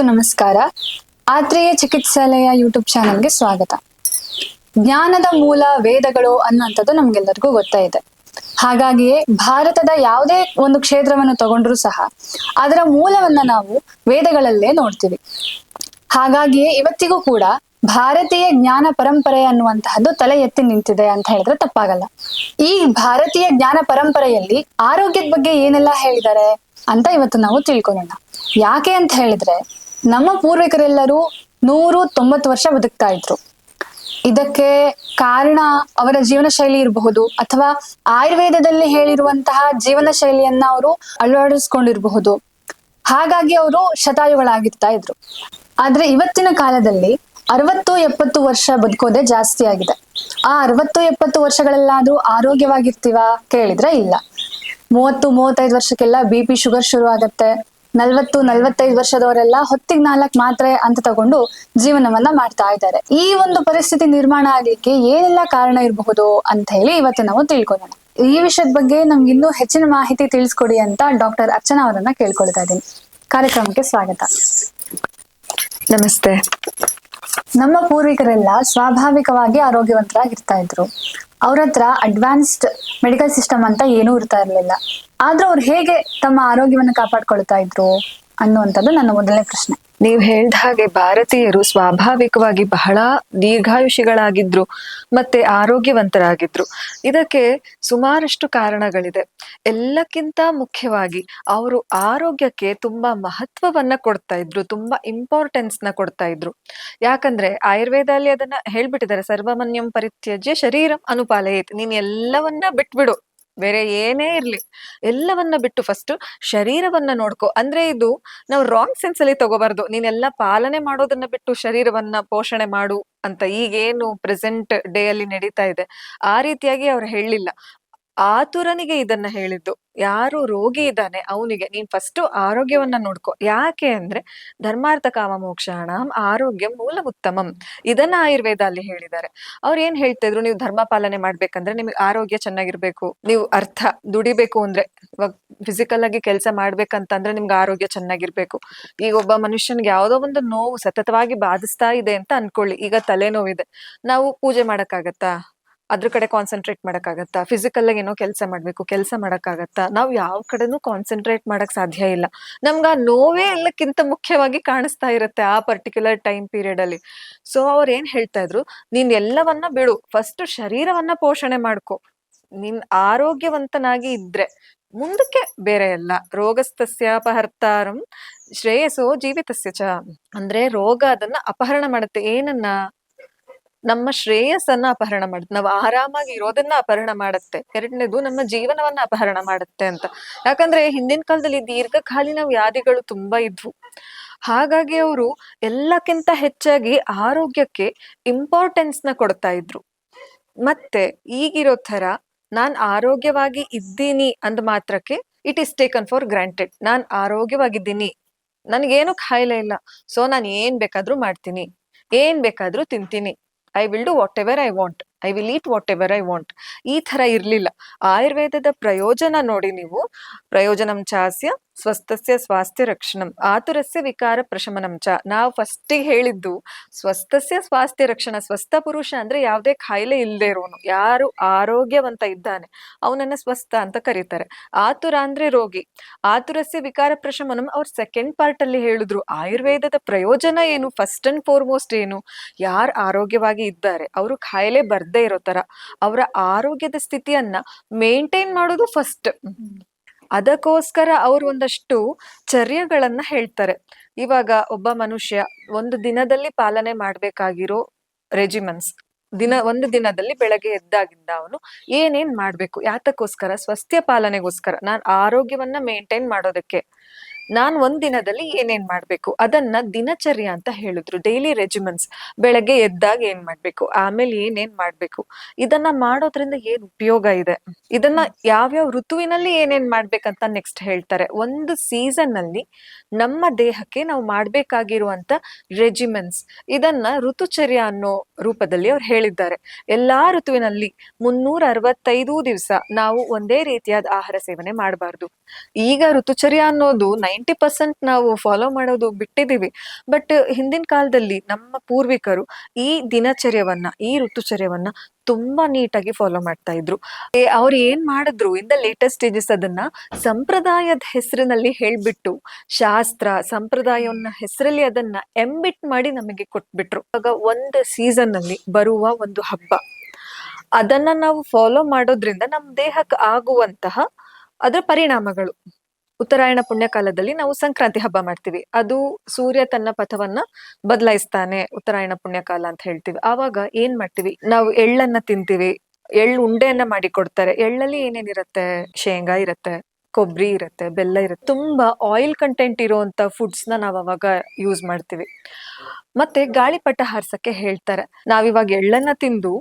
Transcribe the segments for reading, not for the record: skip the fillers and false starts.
ನಮಸ್ಕಾರ. ಆತ್ರೇಯ ಚಿಕಿತ್ಸಾಲಯ ಯೂಟ್ಯೂಬ್ ಚಾನೆಲ್ಗೆ ಸ್ವಾಗತ. ಜ್ಞಾನದ ಮೂಲ ವೇದಗಳು ಅನ್ನುವಂಥದ್ದು ನಮ್ಗೆಲ್ಲರಿಗೂ ಗೊತ್ತಾಯಿದೆ. ಹಾಗಾಗಿಯೇ ಭಾರತದ ಯಾವುದೇ ಒಂದು ಕ್ಷೇತ್ರವನ್ನು ತಗೊಂಡ್ರೂ ಸಹ ಅದರ ಮೂಲವನ್ನ ನಾವು ವೇದಗಳಲ್ಲೇ ನೋಡ್ತೀವಿ. ಹಾಗಾಗಿಯೇ ಇವತ್ತಿಗೂ ಕೂಡ ಭಾರತೀಯ ಜ್ಞಾನ ಪರಂಪರೆ ಅನ್ನುವಂತಹದ್ದು ತಲೆ ಎತ್ತಿ ನಿಂತಿದೆ ಅಂತ ಹೇಳಿದ್ರೆ ತಪ್ಪಾಗಲ್ಲ. ಈ ಭಾರತೀಯ ಜ್ಞಾನ ಪರಂಪರೆಯಲ್ಲಿ ಆರೋಗ್ಯದ ಬಗ್ಗೆ ಏನೆಲ್ಲ ಹೇಳಿದ್ದಾರೆ ಅಂತ ಇವತ್ತು ನಾವು ತಿಳ್ಕೊಳ್ಳೋಣ. ಯಾಕೆ ಅಂತ ಹೇಳಿದ್ರೆ ನಮ್ಮ ಪೂರ್ವಿಕರೆಲ್ಲರೂ 190 ವರ್ಷ ಬದುಕ್ತಾ ಇದ್ರು. ಇದಕ್ಕೆ ಕಾರಣ ಅವರ ಜೀವನ ಶೈಲಿ ಇರಬಹುದು, ಅಥವಾ ಆಯುರ್ವೇದದಲ್ಲಿ ಹೇಳಿರುವಂತಹ ಜೀವನ ಶೈಲಿಯನ್ನ ಅವರು ಅಳವಡಿಸ್ಕೊಂಡಿರಬಹುದು. ಹಾಗಾಗಿ ಅವರು ಶತಾಯುಗಳಾಗಿರ್ತಾ ಇದ್ರು. ಆದ್ರೆ ಇವತ್ತಿನ ಕಾಲದಲ್ಲಿ 60-70 ವರ್ಷ ಬದುಕೋದೇ ಜಾಸ್ತಿ ಆಗಿದೆ. ಆ 60-70 ವರ್ಷಗಳೆಲ್ಲಾದ್ರೂ ಆರೋಗ್ಯವಾಗಿರ್ತೀವಾ ಕೇಳಿದ್ರೆ ಇಲ್ಲ. 30-35 ವರ್ಷಕ್ಕೆಲ್ಲ BP ಶುಗರ್ ಶುರು ಆಗತ್ತೆ. 40-45 ವರ್ಷದವರೆಲ್ಲ ಹೊತ್ತಿಗೆ 4 ಮಾತ್ರೆ ಅಂತ ತಗೊಂಡು ಜೀವನವನ್ನ ಮಾಡ್ತಾ ಇದ್ದಾರೆ. ಈ ಒಂದು ಪರಿಸ್ಥಿತಿ ನಿರ್ಮಾಣ ಆಗ್ಲಿಕ್ಕೆ ಏನೆಲ್ಲ ಕಾರಣ ಇರಬಹುದು ಅಂತ ಹೇಳಿ ಇವತ್ತು ನಾವು ತಿಳ್ಕೊಳ್ಳೋಣ. ಈ ವಿಷಯದ ಬಗ್ಗೆ ನಮ್ಗೆ ಇನ್ನೂ ಹೆಚ್ಚಿನ ಮಾಹಿತಿ ತಿಳಿಸ್ಕೊಡಿ ಅಂತ ಡಾಕ್ಟರ್ ಅರ್ಚನಾ ಅವರನ್ನ ಕೇಳ್ಕೊಳ್ತಾ ಇದ್ದೀನಿ. ಕಾರ್ಯಕ್ರಮಕ್ಕೆ ಸ್ವಾಗತ. ನಮಸ್ತೆ. ನಮ್ಮ ಪೂರ್ವಿಕರೆಲ್ಲ ಸ್ವಾಭಾವಿಕವಾಗಿ ಆರೋಗ್ಯವಂತರಾಗಿರ್ತಾ ಇದ್ರು. ಅವ್ರ ಹತ್ರ ಅಡ್ವಾನ್ಸ್ಡ್ ಮೆಡಿಕಲ್ ಸಿಸ್ಟಮ್ ಅಂತ ಏನೂ ಇರ್ತಾ ಇರ್ಲಿಲ್ಲ. ಆದ್ರೂ ಅವ್ರು ಹೇಗೆ ತಮ್ಮ ಆರೋಗ್ಯವನ್ನ ಕಾಪಾಡ್ಕೊಳ್ತಾ ಇದ್ರು ಅನ್ನುವಂಥದ್ದು ನನ್ನ ಮೊದಲನೇ ಪ್ರಶ್ನೆ. ನೀವು ಹೇಳ್ದ ಹಾಗೆ ಭಾರತೀಯರು ಸ್ವಾಭಾವಿಕವಾಗಿ ಬಹಳ ದೀರ್ಘಾಯುಷಿಗಳಾಗಿದ್ರು ಮತ್ತೆ ಆರೋಗ್ಯವಂತರಾಗಿದ್ರು. ಇದಕ್ಕೆ ಸುಮಾರಷ್ಟು ಕಾರಣಗಳಿದೆ. ಎಲ್ಲಕ್ಕಿಂತ ಮುಖ್ಯವಾಗಿ ಅವರು ಆರೋಗ್ಯಕ್ಕೆ ತುಂಬಾ ಮಹತ್ವವನ್ನ ಕೊಡ್ತಾ ಇದ್ರು, ತುಂಬಾ ಇಂಪಾರ್ಟೆನ್ಸ್ ನ ಕೊಡ್ತಾ ಇದ್ರು. ಯಾಕಂದ್ರೆ ಆಯುರ್ವೇದಲ್ಲಿ ಅದನ್ನ ಹೇಳ್ಬಿಟ್ಟಿದ್ದಾರೆ, ಸರ್ವಮನ್ಯಂ ಪರಿತ್ಯಜ್ಯ ಶರೀರಂ ಅನುಪಾಲಯೇತ್. ನೀನ್ ಎಲ್ಲವನ್ನ ಬಿಟ್ಬಿಡು, ಬೇರೆ ಏನೇ ಇರ್ಲಿ ಎಲ್ಲವನ್ನ ಬಿಟ್ಟು ಫಸ್ಟ್ ಶರೀರವನ್ನ ನೋಡ್ಕೊ. ಅಂದ್ರೆ ಇದು ನಾವು ರಾಂಗ್ ಸೆನ್ಸ್ ಅಲ್ಲಿ ತಗೋಬಾರ್ದು. ನೀನೆಲ್ಲ ಪಾಲನೆ ಮಾಡೋದನ್ನ ಬಿಟ್ಟು ಶರೀರವನ್ನ ಪೋಷಣೆ ಮಾಡು ಅಂತ ಈಗೇನು ಪ್ರೆಸೆಂಟ್ ಡೇ ಅಲ್ಲಿ ನಡೀತಾ ಇದೆ ಆ ರೀತಿಯಾಗಿ ಅವ್ರು ಹೇಳಿಲ್ಲ. ಆತುರನಿಗೆ ಇದನ್ನ ಹೇಳಿದ್ದು. ಯಾರು ರೋಗಿ ಇದ್ದಾನೆ ಅವನಿಗೆ ನೀನ್ ಫಸ್ಟ್ ಆರೋಗ್ಯವನ್ನ ನೋಡ್ಕೊ. ಯಾಕೆ ಅಂದ್ರೆ ಧರ್ಮಾರ್ಥ ಕಾಮ ಮೋಕ್ಷಾಣಂ ಆರೋಗ್ಯ ಮೂಲ ಉತ್ತಮಂ, ಇದನ್ನ ಆಯುರ್ವೇದ ಅಲ್ಲಿ ಹೇಳಿದ್ದಾರೆ. ಅವ್ರು ಏನ್ ಹೇಳ್ತಾ ಇದ್ರು, ನೀವು ಧರ್ಮ ಪಾಲನೆ ಮಾಡ್ಬೇಕಂದ್ರೆ ನಿಮ್ಗೆ ಆರೋಗ್ಯ ಚೆನ್ನಾಗಿರ್ಬೇಕು. ನೀವು ದುಡಿಬೇಕು ಅಂದ್ರೆ, ಇವಾಗ ಫಿಸಿಕಲ್ ಆಗಿ ಕೆಲಸ ಮಾಡ್ಬೇಕಂತಂದ್ರೆ ನಿಮ್ಗೆ ಆರೋಗ್ಯ ಚೆನ್ನಾಗಿರ್ಬೇಕು. ಈಗ ಒಬ್ಬ ಮನುಷ್ಯನ್ಗೆ ಯಾವ್ದೋ ಒಂದು ನೋವು ಸತತವಾಗಿ ಬಾಧಿಸ್ತಾ ಇದೆ ಅಂತ ಅನ್ಕೊಳ್ಳಿ. ಈಗ ತಲೆನೋವಿದೆ, ನಾವು ಪೂಜೆ ಮಾಡಕ್ಕಾಗತ್ತಾ? ಅದ್ರ ಕಡೆ ಕಾನ್ಸಂಟ್ರೇಟ್ ಮಾಡಕ್ಕಾಗತ್ತಾ? ಫಿಸಿಕಲ್ ಆಗಿ ಏನೋ ಕೆಲಸ ಮಾಡ್ಬೇಕು, ಕೆಲಸ ಮಾಡಕ್ಕಾಗತ್ತಾ? ನಾವು ಯಾವ ಕಡೆನೂ ಕಾನ್ಸಂಟ್ರೇಟ್ ಮಾಡಕ್ ಸಾಧ್ಯ ಇಲ್ಲ. ನಮ್ಗ ಆ ನೋವೇ ಎಲ್ಲಕ್ಕಿಂತ ಮುಖ್ಯವಾಗಿ ಕಾಣಿಸ್ತಾ ಇರುತ್ತೆ ಆ ಪರ್ಟಿಕ್ಯುಲರ್ ಟೈಮ್ ಪೀರಿಯಡ್ ಅಲ್ಲಿ. ಸೊ ಅವ್ರ ಏನ್ ಹೇಳ್ತಾ ಇದ್ರು, ನೀನ್ ಎಲ್ಲವನ್ನ ಬಿಡು, ಫಸ್ಟ್ ಶರೀರವನ್ನ ಪೋಷಣೆ ಮಾಡ್ಕೊ. ನೀನ್ ಆರೋಗ್ಯವಂತನಾಗಿ ಇದ್ರೆ ಮುಂದಕ್ಕೆ ಬೇರೆ ಎಲ್ಲ. ರೋಗಸ್ತಸ್ಯ ಅಪಹರ್ತಾರಂ ಶ್ರೇಯಸೋ ಜೀವಿತಸ್ಯ ಚ. ಅಂದ್ರೆ ರೋಗ ಅದನ್ನ ಅಪಹರಣ ಮಾಡುತ್ತೆ. ಏನನ್ನ? ನಮ್ಮ ಶ್ರೇಯಸ್ಸನ್ನ ಅಪಹರಣ ಮಾಡುತ್ತೆ, ನಾವು ಆರಾಮಾಗಿ ಇರೋದನ್ನ ಅಪಹರಣ ಮಾಡುತ್ತೆ. ಎರಡನೇದು ನಮ್ಮ ಜೀವನವನ್ನ ಅಪಹರಣ ಮಾಡುತ್ತೆ ಅಂತ. ಯಾಕಂದ್ರೆ ಹಿಂದಿನ ಕಾಲದಲ್ಲಿ ದೀರ್ಘಕಾಲೀನ ವ್ಯಾಧಿಗಳು ತುಂಬಾ ಇದ್ವು. ಹಾಗಾಗಿ ಅವರು ಎಲ್ಲಕ್ಕಿಂತ ಹೆಚ್ಚಾಗಿ ಆರೋಗ್ಯಕ್ಕೆ ಇಂಪಾರ್ಟೆನ್ಸ್ ನ ಕೊಡ್ತಾ ಇದ್ರು. ಮತ್ತೆ ಈಗಿರೋ ತರ ನಾನ್ ಆರೋಗ್ಯವಾಗಿ ಇದ್ದೀನಿ ಅಂದ ಮಾತ್ರಕ್ಕೆ it is taken for granted. ನಾನ್ ಆರೋಗ್ಯವಾಗಿದ್ದೀನಿ, ನನ್ಗೇನು ಕಾಯಿಲೆ ಇಲ್ಲ, ಸೊ ನಾನು ಏನ್ ಬೇಕಾದ್ರೂ ಮಾಡ್ತೀನಿ, ಏನ್ ಬೇಕಾದ್ರೂ ತಿಂತೀನಿ, I will do what ever I want, I will eat what ever I want. ಈ ತರ ಇರ್ಲಿಲ್ಲ. ಆಯುರ್ವೇದದ ಪ್ರಯೋಜನ ನೋಡಿ ನೀವು. ಪ್ರಯೋಜನಂ ಚಾಸ್ಯ ಸ್ವಸ್ಥಸ್ಯ ಸ್ವಾಸ್ಥ್ಯ ರಕ್ಷಣಂ ಆತುರಸ್ಯ ವಿಕಾರ ಪ್ರಶಮನಂ ಚ. ನಾವು ಫಸ್ಟಿಗೆ ಹೇಳಿದ್ದು ಸ್ವಸ್ಥಸ್ಯ ಸ್ವಾಸ್ಥ್ಯ ರಕ್ಷಣ. ಸ್ವಸ್ಥ ಪುರುಷ ಅಂದ್ರೆ ಯಾವುದೇ ಕಾಯಿಲೆ ಇಲ್ಲದೆ ಇರೋನು, ಯಾರು ಆರೋಗ್ಯವಂತ ಇದ್ದಾನೆ ಅವನನ್ನ ಸ್ವಸ್ಥ ಅಂತ ಕರೀತಾರೆ. ಆತುರ ಅಂದ್ರೆ ರೋಗಿ. ಆತುರಸ್ಯ ವಿಕಾರ ಪ್ರಶಮನಂ ಅವ್ರ ಸೆಕೆಂಡ್ ಪಾರ್ಟ್ ಅಲ್ಲಿ ಹೇಳಿದ್ರು. ಆಯುರ್ವೇದದ ಪ್ರಯೋಜನ ಏನು? ಫಸ್ಟ್ ಅಂಡ್ ಫಾರ್ಮೋಸ್ಟ್ ಏನು? ಯಾರು ಆರೋಗ್ಯವಾಗಿ ಇದ್ದಾರೆ ಅವರು ಕಾಯಿಲೆ ಬರ್ದೇ ಇರೋ ತರ ಅವರ ಆರೋಗ್ಯದ ಸ್ಥಿತಿಯನ್ನ ಮೇಂಟೈನ್ ಮಾಡೋದು ಫಸ್ಟ್. ಅದಕ್ಕೋಸ್ಕರ ಅವರು ಒಂದಷ್ಟು ಚರ್ಯಗಳನ್ನ ಹೇಳ್ತಾರೆ. ಇವಾಗ ಒಬ್ಬ ಮನುಷ್ಯ ಒಂದು ದಿನದಲ್ಲಿ ಪಾಲನೆ ಮಾಡ್ಬೇಕಾಗಿರೋ ರೆಜಿಮೆನ್ಸ್, ಒಂದು ದಿನದಲ್ಲಿ ಬೆಳಗ್ಗೆ ಎದ್ದಾಗಿಂದ ಅವನು ಏನೇನ್ ಮಾಡ್ಬೇಕು, ಯಾತಕ್ಕೋಸ್ಕರ? ಸ್ವಸ್ಥ್ಯ ಪಾಲನೆಗೋಸ್ಕರ, ನಾನ್ ಆರೋಗ್ಯವನ್ನ ಮೇಂಟೈನ್ ಮಾಡೋದಕ್ಕೆ ನಾನ್ ಒಂದ್ ದಿನದಲ್ಲಿ ಏನೇನ್ ಮಾಡ್ಬೇಕು ಅದನ್ನ ದಿನಚರ್ಯ ಅಂತ ಹೇಳಿದ್ರು. ಡೈಲಿ ರೆಜಿಮೆನ್ಸ್. ಬೆಳಗ್ಗೆ ಎದ್ದಾಗ ಏನ್ ಮಾಡ್ಬೇಕು, ಆಮೇಲೆ ಏನೇನ್ ಮಾಡ್ಬೇಕು, ಇದನ್ನ ಮಾಡೋದ್ರಿಂದ ಏನ್ ಉಪಯೋಗ ಇದೆ, ಇದನ್ನ ಯಾವ್ಯಾವ ಋತುವಿನಲ್ಲಿ ಏನೇನ್ ಮಾಡ್ಬೇಕಂತ ನೆಕ್ಸ್ಟ್ ಹೇಳ್ತಾರೆ. ಒಂದು ಸೀಸನ್ ಅಲ್ಲಿ ನಮ್ಮ ದೇಹಕ್ಕೆ ನಾವು ಮಾಡ್ಬೇಕಾಗಿರುವಂತ ರೆಜಿಮೆನ್ಸ್, ಇದನ್ನ ಋತುಚರ್ಯ ಅನ್ನೋ ರೂಪದಲ್ಲಿ ಅವ್ರು ಹೇಳಿದ್ದಾರೆ. ಎಲ್ಲಾ ಋತುವಿನಲ್ಲಿ 365 ದಿವಸ ನಾವು ಒಂದೇ ರೀತಿಯಾದ ಆಹಾರ ಸೇವನೆ ಮಾಡಬಾರ್ದು. ಈಗ ಋತುಚರ್ಯ ಅನ್ನೋದು 90% ನಾವು ಫಾಲೋ ಮಾಡೋದು ಬಿಟ್ಟಿದೀವಿ. ಬಟ್ ಹಿಂದಿನ ಕಾಲದಲ್ಲಿ ನಮ್ಮ ಪೂರ್ವಿಕರು ಈ ದಿನಚರ್ಯವನ್ನ, ಈ ಋತುಚರ್ಯವನ್ನ ತುಂಬಾ ನೀಟಾಗಿ ಫಾಲೋ ಮಾಡ್ತಾ ಇದ್ರು. ಅವ್ರು ಏನ್ ಮಾಡಿದ್ರು ಇನ್ ದ ಲೇಟೆಸ್ಟ್ ಸ್ಟೇಜಸ್ ಅದನ್ನ ಸಂಪ್ರದಾಯದ ಹೆಸರಿನಲ್ಲಿ ಹೇಳ್ಬಿಟ್ಟು, ಶಾಸ್ತ್ರ ಸಂಪ್ರದಾಯವನ್ನ ಹೆಸರಲ್ಲಿ ಅದನ್ನ ಎಂಬಿಟ್ ಮಾಡಿ ನಮಗೆ ಕೊಟ್ಬಿಟ್ರು. ಆಗ ಒಂದು ಸೀಸನ್ ಅಲ್ಲಿ ಬರುವ ಒಂದು ಹಬ್ಬ, ಅದನ್ನ ನಾವು ಫಾಲೋ ಮಾಡೋದ್ರಿಂದ ನಮ್ಮ ದೇಹಕ್ಕೆ ಆಗುವಂತಹ ಅದರ ಪರಿಣಾಮಗಳು. ಉತ್ತರಾಯಣ ಪುಣ್ಯಕಾಲದಲ್ಲಿ ನಾವು ಸಂಕ್ರಾಂತಿ ಹಬ್ಬ ಮಾಡ್ತೀವಿ. ಅದು ಸೂರ್ಯ ತನ್ನ ಪಥವನ್ನ ಬದಲಾಯಿಸ್ತಾನೆ, ಉತ್ತರಾಯಣ ಪುಣ್ಯಕಾಲ ಅಂತ ಹೇಳ್ತೀವಿ. ಆವಾಗ ಏನ್ ಮಾಡ್ತೀವಿ, ನಾವು ಎಳ್ಳನ್ನ ತಿಂತೀವಿ. ಎಳ್ಳು ಉಂಡೆಯನ್ನ ಮಾಡಿ ಕೊಡ್ತಾರೆ. ಎಳ್ಳಲ್ಲಿ ಏನೇನಿರತ್ತೆ, ಶೇಂಗಾ ಇರತ್ತೆ, ಕೊಬ್ಬರಿ ಇರತ್ತೆ, ಬೆಲ್ಲ ಇರತ್ತೆ. ತುಂಬಾ ಆಯಿಲ್ ಕಂಟೆಂಟ್ ಇರುವಂತ ಫುಡ್ಸ್ ನ ನಾವ್ ಅವಾಗ ಯೂಸ್ ಮಾಡ್ತೀವಿ. ಮತ್ತೆ ಗಾಳಿಪಟ ಹಾರ್ಸಕ್ಕೆ ಹೇಳ್ತಾರೆ. ನಾವಿವಾಗ ಎಳ್ಳನ್ನ ತಿಂದು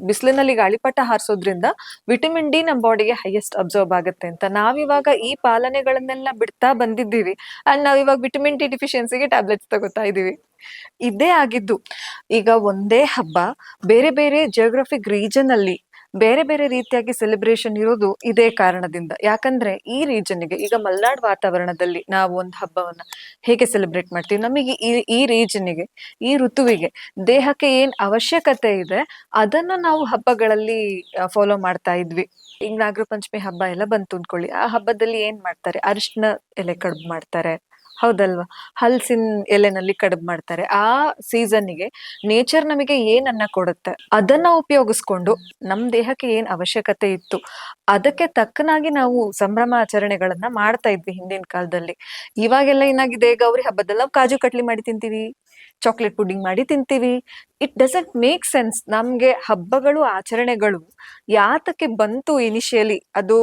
ಬಿಸಿಲಿನಲ್ಲಿ ಗಾಳಿಪಟ ಹಾರಿಸೋದ್ರಿಂದ ವಿಟಮಿನ್ ಡಿ ನಮ್ಮ ಬಾಡಿಗೆ ಹೈಯೆಸ್ಟ್ ಅಬ್ಸರ್ವ್ ಆಗುತ್ತೆ ಅಂತ. ನಾವಿವಾಗ ಈ ಪಾಲನೆಗಳನ್ನೆಲ್ಲ ಬಿಡ್ತಾ ಬಂದಿದ್ದೀವಿ ಅಂಡ್ ನಾವಿವಾಗ ವಿಟಮಿನ್ ಡಿ ಡಿಫಿಷಿಯನ್ಸಿಗೆ ಟ್ಯಾಬ್ಲೆಟ್ಸ್ ತಗೋತಾ ಇದೀವಿ. ಇದೇ ಆಗಿದ್ದು. ಈಗ ಒಂದೇ ಹಬ್ಬ ಬೇರೆ ಬೇರೆ ಜಿಯೋಗ್ರಫಿಕ್ ರೀಜನ್ ಅಲ್ಲಿ ಬೇರೆ ಬೇರೆ ರೀತಿಯಾಗಿ ಸೆಲೆಬ್ರೇಷನ್ ಇರೋದು ಇದೇ ಕಾರಣದಿಂದ. ಯಾಕಂದ್ರೆ ಈ ರೀಜನ್ಗೆ, ಈಗ ಮಲೆನಾಡು ವಾತಾವರಣದಲ್ಲಿ ನಾವು ಒಂದು ಹಬ್ಬವನ್ನ ಹೇಗೆ ಸೆಲೆಬ್ರೇಟ್ ಮಾಡ್ತೀವಿ, ನಮಗೆ ಈ ರೀಜನ್ಗೆ, ಈ ಋತುವಿಗೆ ದೇಹಕ್ಕೆ ಏನ್ ಅವಶ್ಯಕತೆ ಇದೆ ಅದನ್ನ ನಾವು ಹಬ್ಬಗಳಲ್ಲಿ ಫಾಲೋ ಮಾಡ್ತಾ ಇದ್ವಿ. ಈಗ ನಾಗರ ಪಂಚಮಿ ಹಬ್ಬ ಎಲ್ಲ ಬಂತು ಅಂದ್ಕೊಳ್ಳಿ. ಆ ಹಬ್ಬದಲ್ಲಿ ಏನ್ ಮಾಡ್ತಾರೆ, ಅರಿಶಿನ ಎಲೆ ಕಡುಬು ಮಾಡ್ತಾರೆ, ಹೌದಲ್ವಾ? ಹಲಸಿನ ಎಲೆನಲ್ಲಿ ಕಡುಬು ಮಾಡ್ತಾರೆ. ಆ ಸೀಸನ್ನಿಗೆ ನೇಚರ್ ನಮಗೆ ಏನನ್ನ ಕೊಡುತ್ತೆ ಅದನ್ನ ಉಪಯೋಗಿಸ್ಕೊಂಡು ನಮ್ ದೇಹಕ್ಕೆ ಏನ್ ಅವಶ್ಯಕತೆ ಇತ್ತು ಅದಕ್ಕೆ ತಕ್ಕನಾಗಿ ನಾವು ಸಂಭ್ರಮಾಚರಣೆಗಳನ್ನ ಮಾಡ್ತಾ ಇದ್ವಿ ಹಿಂದಿನ ಕಾಲದಲ್ಲಿ. ಇವಾಗೆಲ್ಲ ಏನಾಗಿದೆ, ಗೌರಿ ಹಬ್ಬದಲ್ಲ ಕಾಜು ಕಟ್ಲಿ ಮಾಡಿ ತಿಂತೀವಿ, ಚಾಕ್ಲೇಟ್ ಪುಡಿಂಗ್ ಮಾಡಿ ತಿಂತೀವಿ. It doesn't make sense. ನಮ್ಗೆ ಹಬ್ಬಗಳು, ಆಚರಣೆಗಳು ಯಾತಕ್ಕೆ ಬಂತು ಇನಿಷಿಯಲಿ, ಅದು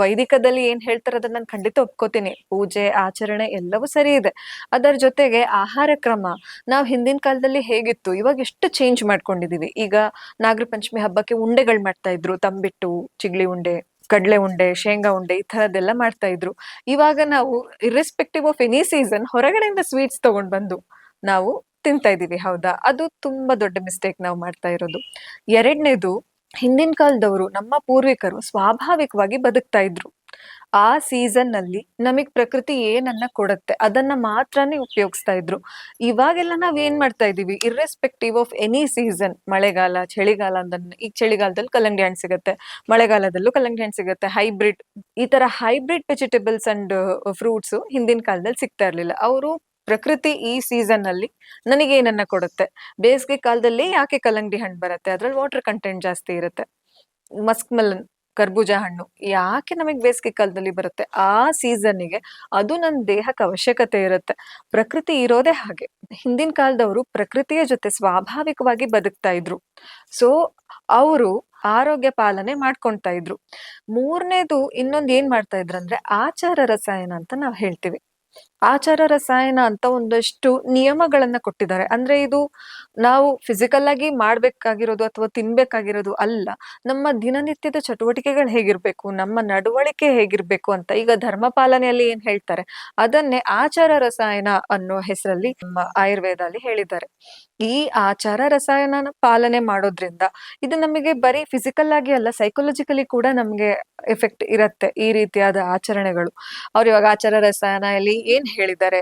ವೈದಿಕದಲ್ಲಿ ಏನ್ ಹೇಳ್ತಾರೆ ಅದನ್ನ ನಾನು ಖಂಡಿತ ಒಪ್ಕೋತೀನಿ. ಪೂಜೆ, ಆಚರಣೆ ಎಲ್ಲವೂ ಸರಿ ಇದೆ. ಅದರ ಜೊತೆಗೆ ಆಹಾರ ಕ್ರಮ ನಾವ್ ಹಿಂದಿನ ಕಾಲದಲ್ಲಿ ಹೇಗಿತ್ತು, ಇವಾಗ ಎಷ್ಟು ಚೇಂಜ್ ಮಾಡ್ಕೊಂಡಿದೀವಿ. ಈಗ ನಾಗರ ಪಂಚಮಿ ಹಬ್ಬಕ್ಕೆ ಉಂಡೆಗಳು ಮಾಡ್ತಾ ಇದ್ರು, ತಂಬಿಟ್ಟು, ಚಿಗ್ಲಿ ಉಂಡೆ, ಕಡ್ಲೆ ಉಂಡೆ, ಶೇಂಗಾ ಉಂಡೆ, ಈ ತರದೆಲ್ಲ ಮಾಡ್ತಾ ಇದ್ರು. ಇವಾಗ ನಾವು ಇರ್ರೆಸ್ಪೆಕ್ಟಿವ್ ಆಫ್ ಎನಿ ಸೀಸನ್ ಹೊರಗಡೆಯಿಂದ ಸ್ವೀಟ್ಸ್ ತಗೊಂಡ್ ಬಂದು ನಾವು ತಿಂತಾ ಇದೀವಿ. ಹೌದಾ? ಅದು ತುಂಬಾ ದೊಡ್ಡ ಮಿಸ್ಟೇಕ್ ನಾವು ಮಾಡ್ತಾ ಇರೋದು. ಎರಡನೇದು, ಹಿಂದಿನ ಕಾಲದವರು, ನಮ್ಮ ಪೂರ್ವಿಕರು ಸ್ವಾಭಾವಿಕವಾಗಿ ಬದುಕ್ತಾ ಇದ್ರು. ಆ ಸೀಸನ್ ನಲ್ಲಿ ನಮಗ್ ಪ್ರಕೃತಿ ಏನನ್ನ ಕೊಡುತ್ತೆ ಅದನ್ನ ಮಾತ್ರನೇ ಉಪಯೋಗಿಸ್ತಾ ಇದ್ರು. ಇವಾಗೆಲ್ಲ ನಾವ್ ಏನ್ ಮಾಡ್ತಾ ಇದೀವಿ, ಇರ್ರೆಸ್ಪೆಕ್ಟಿವ್ ಆಫ್ ಎನಿ ಸೀಸನ್, ಮಳೆಗಾಲ, ಚಳಿಗಾಲ ಅಂದನ್ನ, ಈಗ ಚಳಿಗಾಲದಲ್ಲಿ ಕಲ್ಲಂಗಡಿ ಹಣ್ಣು ಸಿಗುತ್ತೆ, ಮಳೆಗಾಲದಲ್ಲೂ ಕಲ್ಲಂಗಡಿ ಹಣ್ಣು ಸಿಗುತ್ತೆ. ಹೈಬ್ರಿಡ್, ಈ ತರ ಹೈಬ್ರಿಡ್ ವೆಜಿಟೇಬಲ್ಸ್ ಅಂಡ್ ಫ್ರೂಟ್ಸ್ ಹಿಂದಿನ ಕಾಲದಲ್ಲಿ ಸಿಗ್ತಾ ಇರ್ಲಿಲ್ಲ. ಅವರು ಪ್ರಕೃತಿ ಈ ಸೀಸನ್ ಅಲ್ಲಿ ನನಗೆ ಏನನ್ನ ಕೊಡುತ್ತೆ, ಬೇಸಿಗೆ ಕಾಲದಲ್ಲಿ ಯಾಕೆ ಕಲ್ಲಂಗಡಿ ಹಣ್ಣು ಬರುತ್ತೆ, ಅದ್ರಲ್ಲಿ ವಾಟರ್ ಕಂಟೆಂಟ್ ಜಾಸ್ತಿ ಇರುತ್ತೆ. ಮಸ್ಕ್ ಮೆಲನ್, ಕರ್ಬೂಜ ಹಣ್ಣು ಯಾಕೆ ನಮಗೆ ಬೇಸಿಗೆ ಕಾಲದಲ್ಲಿ ಬರುತ್ತೆ, ಆ ಸೀಸನ್ನಿಗೆ ಅದು ನನ್ನ ದೇಹಕ್ಕೆ ಅವಶ್ಯಕತೆ ಇರುತ್ತೆ. ಪ್ರಕೃತಿ ಇರೋದೇ ಹಾಗೆ. ಹಿಂದಿನ ಕಾಲದವರು ಪ್ರಕೃತಿಯ ಜೊತೆ ಸ್ವಾಭಾವಿಕವಾಗಿ ಬದುಕ್ತಾ ಇದ್ರು. ಸೊ ಅವರು ಆರೋಗ್ಯ ಪಾಲನೆ ಮಾಡ್ಕೊಂತಾ ಇದ್ರು. ಮೂರನೇದು, ಇನ್ನೊಂದು ಏನ್ ಮಾಡ್ತಾ ಇದ್ರಂದ್ರೆ ಆಚಾರ ರಸಾಯನ ಅಂತ ನಾವ್ ಹೇಳ್ತೀವಿ. ಆಚಾರ ರಸಾಯನ ಅಂತ ಒಂದಷ್ಟು ನಿಯಮಗಳನ್ನ ಕೊಟ್ಟಿದ್ದಾರೆ. ಅಂದ್ರೆ ಇದು ನಾವು ಫಿಸಿಕಲ್ ಆಗಿ ಮಾಡ್ಬೇಕಾಗಿರೋದು ಅಥವಾ ತಿನ್ಬೇಕಾಗಿರೋದು ಅಲ್ಲ, ನಮ್ಮ ದಿನನಿತ್ಯದ ಚಟುವಟಿಕೆಗಳು ಹೇಗಿರ್ಬೇಕು, ನಮ್ಮ ನಡವಳಿಕೆ ಹೇಗಿರ್ಬೇಕು ಅಂತ. ಈಗ ಧರ್ಮ ಪಾಲನೆಯಲ್ಲಿ ಏನ್ ಹೇಳ್ತಾರೆ ಅದನ್ನೇ ಆಚಾರ ರಸಾಯನ ಅನ್ನೋ ಹೆಸರಲ್ಲಿ ನಮ್ಮ ಆಯುರ್ವೇದಲ್ಲಿ ಹೇಳಿದ್ದಾರೆ. ಈ ಆಚಾರ ರಸಾಯನ ಪಾಲನೆ ಮಾಡೋದ್ರಿಂದ ಇದು ನಮಗೆ ಬರೀ ಫಿಸಿಕಲ್ ಆಗಿ ಅಲ್ಲ, ಸೈಕೊಲಾಜಿಕಲಿ ಕೂಡ ನಮ್ಗೆ ಎಫೆಕ್ಟ್ ಇರತ್ತೆ ಈ ರೀತಿಯಾದ ಆಚರಣೆಗಳು. ಅವ್ರು ಇವಾಗ ಆಚಾರ ರಸಾಯನಲ್ಲಿ ಏನ್ ಹೇಳಿದ್ದಾರೆ,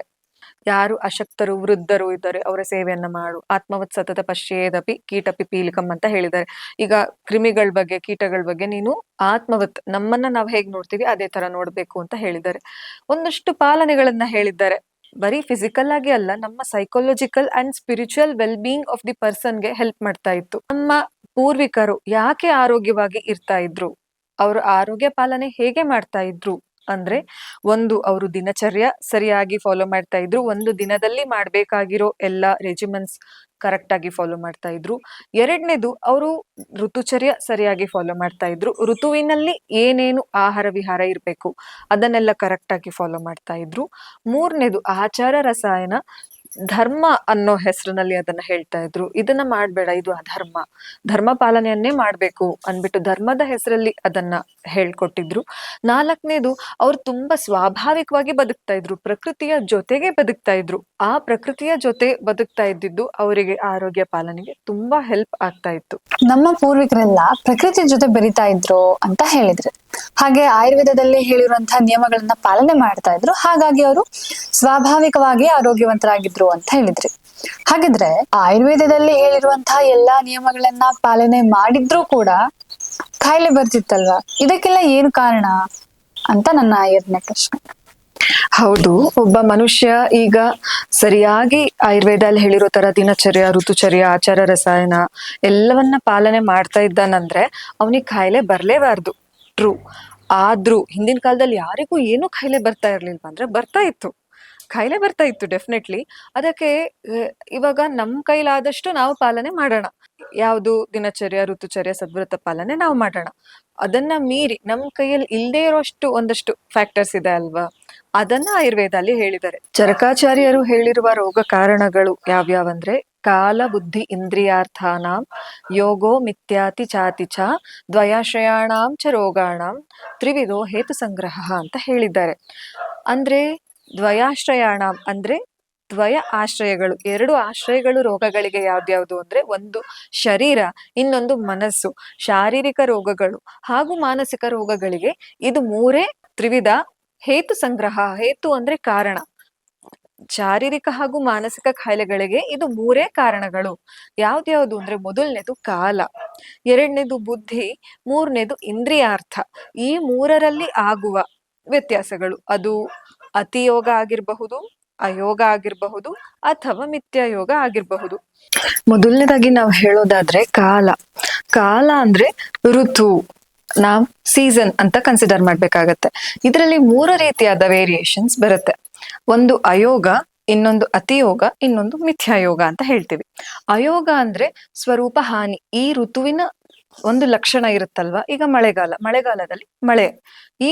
ಯಾರು ಅಶಕ್ತರು, ವೃದ್ಧರು ಇದ್ದಾರೆ ಅವರ ಸೇವೆಯನ್ನ ಮಾಡು, ಆತ್ಮವತ್ ಸತತ ಪಶ್ಯೇದಪಿ ಕೀಟಪಿ ಪೀಲಿಕಂ ಅಂತ ಹೇಳಿದ್ದಾರೆ. ಈಗ ಕ್ರಿಮಿಗಳ ಬಗ್ಗೆ, ಕೀಟಗಳ ಬಗ್ಗೆ ನೀನು ಆತ್ಮವತ್, ನಮ್ಮನ್ನ ನಾವ್ ಹೇಗ್ ನೋಡ್ತೀವಿ ಅದೇ ತರ ನೋಡ್ಬೇಕು ಅಂತ ಹೇಳಿದ್ದಾರೆ. ಒಂದಷ್ಟು ಪಾಲನೆಗಳನ್ನ ಹೇಳಿದ್ದಾರೆ. ಬರೀ ಫಿಸಿಕಲ್ ಆಗಿ ಅಲ್ಲ, ನಮ್ಮ psychological and spiritual well being of the ಪರ್ಸನ್ಗೆ ಹೆಲ್ಪ್ ಮಾಡ್ತಾ ಇತ್ತು. ನಮ್ಮ ಪೂರ್ವಿಕರು ಯಾಕೆ ಆರೋಗ್ಯವಾಗಿ ಇರ್ತಾ ಇದ್ರು, ಅವರು ಆರೋಗ್ಯ ಪಾಲನೆ ಹೇಗೆ ಮಾಡ್ತಾ ಇದ್ರು ಅಂದ್ರೆ, ಒಂದು, ಅವರು ದಿನಚರ್ಯ ಸರಿಯಾಗಿ ಫಾಲೋ ಮಾಡ್ತಾ ಇದ್ರು. ಒಂದು ದಿನದಲ್ಲಿ ಮಾಡ್ಬೇಕಾಗಿರೋ ಎಲ್ಲಾ ರೆಜಿಮೆಂಟ್ಸ್ ಕರೆಕ್ಟ್ ಆಗಿ ಫಾಲೋ ಮಾಡ್ತಾ ಇದ್ರು. ಎರಡನೇದು, ಅವರು ಋತುಚರ್ಯ ಸರಿಯಾಗಿ ಫಾಲೋ ಮಾಡ್ತಾ ಇದ್ರು. ಋತುವಿನಲ್ಲಿ ಏನೇನು ಆಹಾರ ವಿಹಾರ ಇರ್ಬೇಕು ಅದನ್ನೆಲ್ಲ ಕರೆಕ್ಟ್ ಆಗಿ ಫಾಲೋ ಮಾಡ್ತಾ ಇದ್ರು. ಮೂರನೇದು, ಆಚಾರ ರಸಾಯನ ಧರ್ಮ ಅನ್ನೋ ಹೆಸರಿನಲ್ಲಿ ಅದನ್ನ ಹೇಳ್ತಾ ಇದ್ರು. ಇದನ್ನ ಮಾಡ್ಬೇಡ, ಇದು ಅಧರ್ಮ, ಧರ್ಮ ಪಾಲನೆಯನ್ನೇ ಮಾಡ್ಬೇಕು ಅನ್ಬಿಟ್ಟು ಧರ್ಮದ ಹೆಸರಲ್ಲಿ ಅದನ್ನ ಹೇಳ್ಕೊಟ್ಟಿದ್ರು. ನಾಲ್ಕನೇದು, ಅವ್ರು ತುಂಬಾ ಸ್ವಾಭಾವಿಕವಾಗಿ ಬದುಕ್ತಾ ಇದ್ರು, ಪ್ರಕೃತಿಯ ಜೊತೆಗೆ ಬದುಕ್ತಾ ಇದ್ರು. ಆ ಪ್ರಕೃತಿಯ ಜೊತೆ ಬದುಕ್ತಾ ಇದ್ದಿದ್ದು ಅವರಿಗೆ ಆರೋಗ್ಯ ಪಾಲನೆಗೆ ತುಂಬಾ ಹೆಲ್ಪ್ ಆಗ್ತಾ ಇತ್ತು. ನಮ್ಮ ಪೂರ್ವಿಕರೆಲ್ಲ ಪ್ರಕೃತಿ ಜೊತೆ ಬೆರಿತಾ ಇದ್ರು ಅಂತ ಹೇಳಿದ್ರೆ, ಹಾಗೆ ಆಯುರ್ವೇದದಲ್ಲಿ ಹೇಳಿರುವಂತಹ ನಿಯಮಗಳನ್ನ ಪಾಲನೆ ಮಾಡ್ತಾ ಇದ್ರು, ಹಾಗಾಗಿ ಅವರು ಸ್ವಾಭಾವಿಕವಾಗಿ ಆರೋಗ್ಯವಂತರಾಗಿದ್ರು ಅಂತ ಹೇಳಿದ್ರಿ. ಹಾಗಿದ್ರೆ ಆಯುರ್ವೇದದಲ್ಲಿ ಹೇಳಿರುವಂತಹ ಎಲ್ಲಾ ನಿಯಮಗಳನ್ನ ಪಾಲನೆ ಮಾಡಿದ್ರೂ ಕೂಡ ಕಾಯಿಲೆ ಬರ್ತಿತ್ತಲ್ವಾ, ಇದಕ್ಕೆಲ್ಲ ಏನು ಕಾರಣ ಅಂತ ನನ್ನ ಎರಡನೇ ಪ್ರಶ್ನೆ. ಹೌದು, ಒಬ್ಬ ಮನುಷ್ಯ ಈಗ ಸರಿಯಾಗಿ ಆಯುರ್ವೇದಲ್ಲಿ ಹೇಳಿರೋ ತರ ದಿನಚರ್ಯ, ಋತುಚರ್ಯ, ಆಚಾರ, ರಸಾಯನ ಎಲ್ಲವನ್ನ ಪಾಲನೆ ಮಾಡ್ತಾ ಇದ್ದಾನಂದ್ರೆ ಅವನಿಗೆ ಕಾಯಿಲೆ ಬರ್ಲೇಬಾರ್ದು. ಟ್ರೂ. ಆದ್ರೂ ಹಿಂದಿನ ಕಾಲದಲ್ಲಿ ಯಾರಿಗೂ ಏನು ಕಾಯಿಲೆ ಬರ್ತಾ ಇರ್ಲಿಲ್ವಾ ಅಂದ್ರೆ ಕಾಯಿಲೆ ಬರ್ತಾ ಇತ್ತು ಡೆಫಿನೆಟ್ಲಿ. ಅದಕ್ಕೆ ಇವಾಗ ನಮ್ ಕೈಲಾದಷ್ಟು ನಾವು ಪಾಲನೆ ಮಾಡೋಣ. ಯಾವುದು ದಿನಚರ್ಯ, ಋತುಚರ್ಯ, ಸದ್ವ್ರತ ಪಾಲನೆ ನಾವು ಮಾಡೋಣ. ಅದನ್ನ ಮೀರಿ ನಮ್ ಕೈಯಲ್ಲಿ ಇಲ್ಲದೆ ಇರೋಷ್ಟು ಒಂದಷ್ಟು ಫ್ಯಾಕ್ಟರ್ಸ್ ಇದೆ ಅಲ್ವಾ, ಅದನ್ನ ಆಯುರ್ವೇದಲ್ಲಿ ಹೇಳಿದ್ದಾರೆ. ಚರಕಾಚಾರ್ಯರು ಹೇಳಿರುವ ರೋಗ ಕಾರಣಗಳು ಯಾವ್ಯಾವಂದ್ರೆ ಕಾಲ ಬುದ್ಧಿ ಇಂದ್ರಿಯಾರ್ಥಾನಾಂ ಯೋಗೋ ಮಿಥ್ಯಾತಿ ಚಾತಿ ಚ ದ್ವಯಾಶ್ರಯಾಣಾಂ ಚ ರೋಗಾಣಾಂ ತ್ರಿವಿಧೋ ಹೇತು ಸಂಗ್ರಹ ಅಂತ ಹೇಳಿದ್ದಾರೆ. ಅಂದ್ರೆ ದ್ವಯಾಶ್ರಯಾಣಾಂ ಅಂದ್ರೆ ದ್ವಯ ಆಶ್ರಯಗಳು, ಎರಡು ಆಶ್ರಯಗಳು ರೋಗಗಳಿಗೆ ಯಾವ್ದ್ಯಾವ್ದು ಅಂದ್ರೆ ಒಂದು ಶರೀರ, ಇನ್ನೊಂದು ಮನಸ್ಸು. ಶಾರೀರಿಕ ರೋಗಗಳು ಹಾಗೂ ಮಾನಸಿಕ ರೋಗಗಳಿಗೆ ಇದು ಮೂರೇ ತ್ರಿವಿಧ ಹೇತು ಸಂಗ್ರಹ. ಹೇತು ಅಂದ್ರೆ ಕಾರಣ. ಶಾರೀರಿಕ ಹಾಗೂ ಮಾನಸಿಕ ಕಾಯಿಲೆಗಳಿಗೆ ಇದು ಮೂರೇ ಕಾರಣಗಳು. ಯಾವ್ದ್ಯಾವ್ದು ಅಂದ್ರೆ ಮೊದಲನೇದು ಕಾಲ, ಎರಡನೇದು ಬುದ್ಧಿ, ಮೂರನೇದು ಇಂದ್ರಿಯಾರ್ಥ. ಈ ಮೂರರಲ್ಲಿ ಆಗುವ ವ್ಯತ್ಯಾಸಗಳು, ಅದು ಅತಿಯೋಗ ಆಗಿರಬಹುದು, ಅಯೋಗ ಆಗಿರಬಹುದು, ಅಥವಾ ಮಿಥ್ಯಾಯೋಗ ಆಗಿರಬಹುದು. ಮೊದಲನೇದಾಗಿ ನಾವು ಹೇಳೋದಾದ್ರೆ ಕಾಲ ಅಂದ್ರೆ ಋತು, ನಾವ್ ಸೀಸನ್ ಅಂತ ಕನ್ಸಿಡರ್ ಮಾಡ್ಬೇಕಾಗತ್ತೆ. ಇದರಲ್ಲಿ ಮೂರು ರೀತಿಯಾದ ವೇರಿಯೇಷನ್ಸ್ ಬರುತ್ತೆ. ಒಂದು ಅಯೋಗ, ಇನ್ನೊಂದು ಅತಿಯೋಗ, ಇನ್ನೊಂದು ಮಿಥ್ಯಾಯೋಗ ಅಂತ ಹೇಳ್ತೀವಿ. ಅಯೋಗ ಅಂದ್ರೆ ಸ್ವರೂಪ ಹಾನಿ. ಈ ಋತುವಿನ ಒಂದು ಲಕ್ಷಣ ಇರುತ್ತಲ್ವಾ, ಈಗ ಮಳೆಗಾಲದಲ್ಲಿ ಮಳೆ, ಈ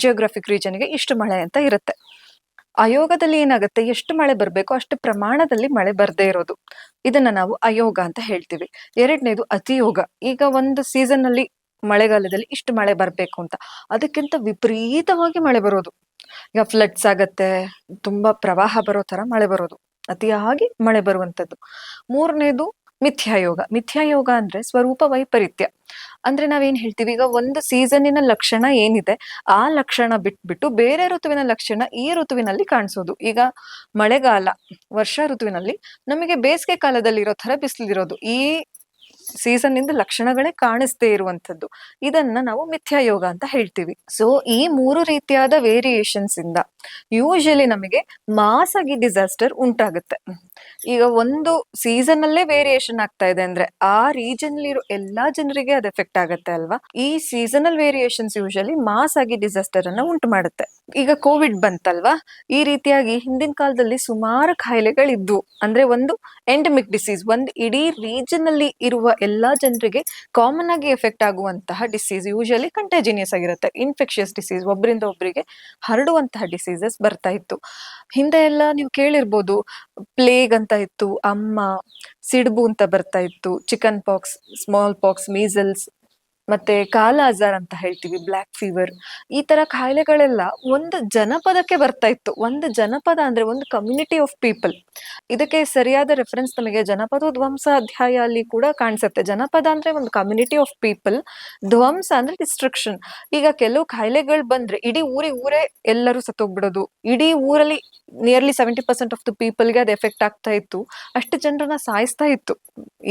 ಜಿಯೋಗ್ರಫಿಕ್ ರೀಜನ್ಗೆ ಇಷ್ಟು ಮಳೆ ಅಂತ ಇರುತ್ತೆ. ಅಯೋಗದಲ್ಲಿ ಏನಾಗುತ್ತೆ, ಎಷ್ಟು ಮಳೆ ಬರ್ಬೇಕು ಅಷ್ಟು ಪ್ರಮಾಣದಲ್ಲಿ ಮಳೆ ಬರ್ದೇ ಇರೋದು, ಇದನ್ನ ನಾವು ಅಯೋಗ ಅಂತ ಹೇಳ್ತೀವಿ. ಎರಡನೇದು ಅತಿಯೋಗ. ಈಗ ಒಂದು ಸೀಸನ್ ಅಲ್ಲಿ ಮಳೆಗಾಲದಲ್ಲಿ ಇಷ್ಟು ಮಳೆ ಬರ್ಬೇಕು ಅಂತ, ಅದಕ್ಕಿಂತ ವಿಪರೀತವಾಗಿ ಮಳೆ ಬರೋದು. ಈಗ ಫ್ಲಡ್ಸ್ ಆಗತ್ತೆ, ತುಂಬಾ ಪ್ರವಾಹ ಬರೋ ತರ ಮಳೆ ಬರೋದು, ಅತಿಯಾಗಿ ಮಳೆ ಬರುವಂತದ್ದು. ಮೂರನೇದು ಮಿಥ್ಯಾಯೋಗ ಅಂದ್ರೆ ಸ್ವರೂಪ ವೈಪರೀತ್ಯ. ಅಂದ್ರೆ ನಾವೇನ್ ಹೇಳ್ತೀವಿ, ಈಗ ಒಂದು ಸೀಸನ್ನಿನ ಲಕ್ಷಣ ಏನಿದೆ ಆ ಲಕ್ಷಣ ಬಿಟ್ಬಿಟ್ಟು ಬೇರೆ ಋತುವಿನ ಲಕ್ಷಣ ಈ ಋತುವಿನಲ್ಲಿ ಕಾಣಿಸೋದು. ಈಗ ಮಳೆಗಾಲ, ವರ್ಷ ಋತುವಿನಲ್ಲಿ ನಮಗೆ ಬೇಸಿಗೆ ಕಾಲದಲ್ಲಿ ಇರೋ ತರ ಬಿಸಿಲಿರೋದು, ಈ ಸೀಸನ್ ಇಂದ ಲಕ್ಷಣಗಳೇ ಕಾಣಿಸ್ದೇ ಇರುವಂತದ್ದು, ಇದನ್ನ ನಾವು ಮಿಥ್ಯಾಯೋಗ ಅಂತ ಹೇಳ್ತೀವಿ. ಸೊ ಈ ಮೂರು ರೀತಿಯಾದ ವೇರಿಯೇಷನ್ಸ್ ಇಂದ ಯೂಶಲಿ ನಮಗೆ ಮಾಸಾಗಿ ಡಿಸಾಸ್ಟರ್ ಉಂಟಾಗುತ್ತೆ. ಈಗ ಒಂದು ಸೀಸನ್ ಅಲ್ಲೇ ವೇರಿಯೇಷನ್ ಆಗ್ತಾ ಇದೆ ಅಂದ್ರೆ ಆ ರೀಜನ್ ಇರೋ ಎಲ್ಲಾ ಜನರಿಗೆ ಅದು ಎಫೆಕ್ಟ್ ಆಗುತ್ತೆ ಅಲ್ವಾ. ಈ ಸೀಸನಲ್ ವೇರಿಯೇಷನ್ಸ್ ಯೂಶಲಿ ಮಾಸ್ ಆಗಿ ಡಿಸಾಸ್ಟರ್ ಅನ್ನ ಉಂಟು ಮಾಡುತ್ತೆ. ಈಗ ಕೋವಿಡ್ ಬಂತಲ್ವಾ, ಈ ರೀತಿಯಾಗಿ ಹಿಂದಿನ ಕಾಲದಲ್ಲಿ ಸುಮಾರು ಕಾಯಿಲೆಗಳಿದ್ವು. ಅಂದ್ರೆ ಒಂದು ಎಂಡಮಿಕ್ ಡಿಸೀಸ್, ಒಂದು ಇಡೀ ರೀಜನ್ ಅಲ್ಲಿ ಇರುವ ಎಲ್ಲಾ ಜನರಿಗೆ ಕಾಮನ್ ಆಗಿ ಎಫೆಕ್ಟ್ ಆಗುವಂತಹ ಡಿಸೀಸ್, ಯೂಶಲಿ ಕಂಟೇಜಿನಿಯಸ್ ಆಗಿರುತ್ತೆ, ಇನ್ಫೆಕ್ಷಿಯಸ್ ಡಿಸೀಸ್, ಒಬ್ಬರಿಂದ ಒಬ್ಬರಿಗೆ ಹರಡುವಂತಹ ಡಿಸೀಸಸ್ ಬರ್ತಾ ಇತ್ತು. ಹಿಂದೆ ಎಲ್ಲ ನೀವು ಕೇಳಿರ್ಬೋದು, ಪ್ಲೇಗ್ ಅಂತ ಇತ್ತು, ಸಿಡುಬು ಅಂತ ಬರ್ತಾ ಇತ್ತು, chicken pox, small pox, measles, ಮತ್ತೆ ಕಾಲ ಅಜಾರ್ ಅಂತ ಹೇಳ್ತೀವಿ, ಬ್ಲ್ಯಾಕ್ ಫೀವರ್. ಈ ತರ ಕಾಯಿಲೆಗಳೆಲ್ಲ ಒಂದು ಜನಪದಕ್ಕೆ ಬರ್ತಾ ಇತ್ತು. ಒಂದು ಜನಪದ ಅಂದ್ರೆ ಒಂದು ಕಮ್ಯುನಿಟಿ ಆಫ್ ಪೀಪಲ್. ಇದಕ್ಕೆ ಸರಿಯಾದ ರೆಫರೆನ್ಸ್ ನಮಗೆ ಜನಪದೋಧ್ವಂಸ ಅಧ್ಯಾಯ ಅಲ್ಲಿ ಕೂಡ ಕಾಣಿಸುತ್ತೆ. ಜನಪದ ಅಂದ್ರೆ ಒಂದು ಕಮ್ಯುನಿಟಿ ಆಫ್ ಪೀಪಲ್, ಧ್ವಂಸ ಅಂದ್ರೆ ಡಿಸ್ಟ್ರಕ್ಷನ್. ಈಗ ಕೆಲವು ಕಾಯಿಲೆಗಳು ಬಂದ್ರೆ ಇಡೀ ಊರೇ ಎಲ್ಲರೂ ಸತ್ತೋಗ್ಬಿಡೋದು, ಇಡೀ ಊರಲ್ಲಿ ನಿಯರ್ಲಿ 70% ಆಫ್ ದ ಪೀಪಲ್ಗೆ ಅದು ಎಫೆಕ್ಟ್ ಆಗ್ತಾ ಇತ್ತು, ಅಷ್ಟು ಜನರನ್ನ ಸಾಯಿಸ್ತಾ ಇತ್ತು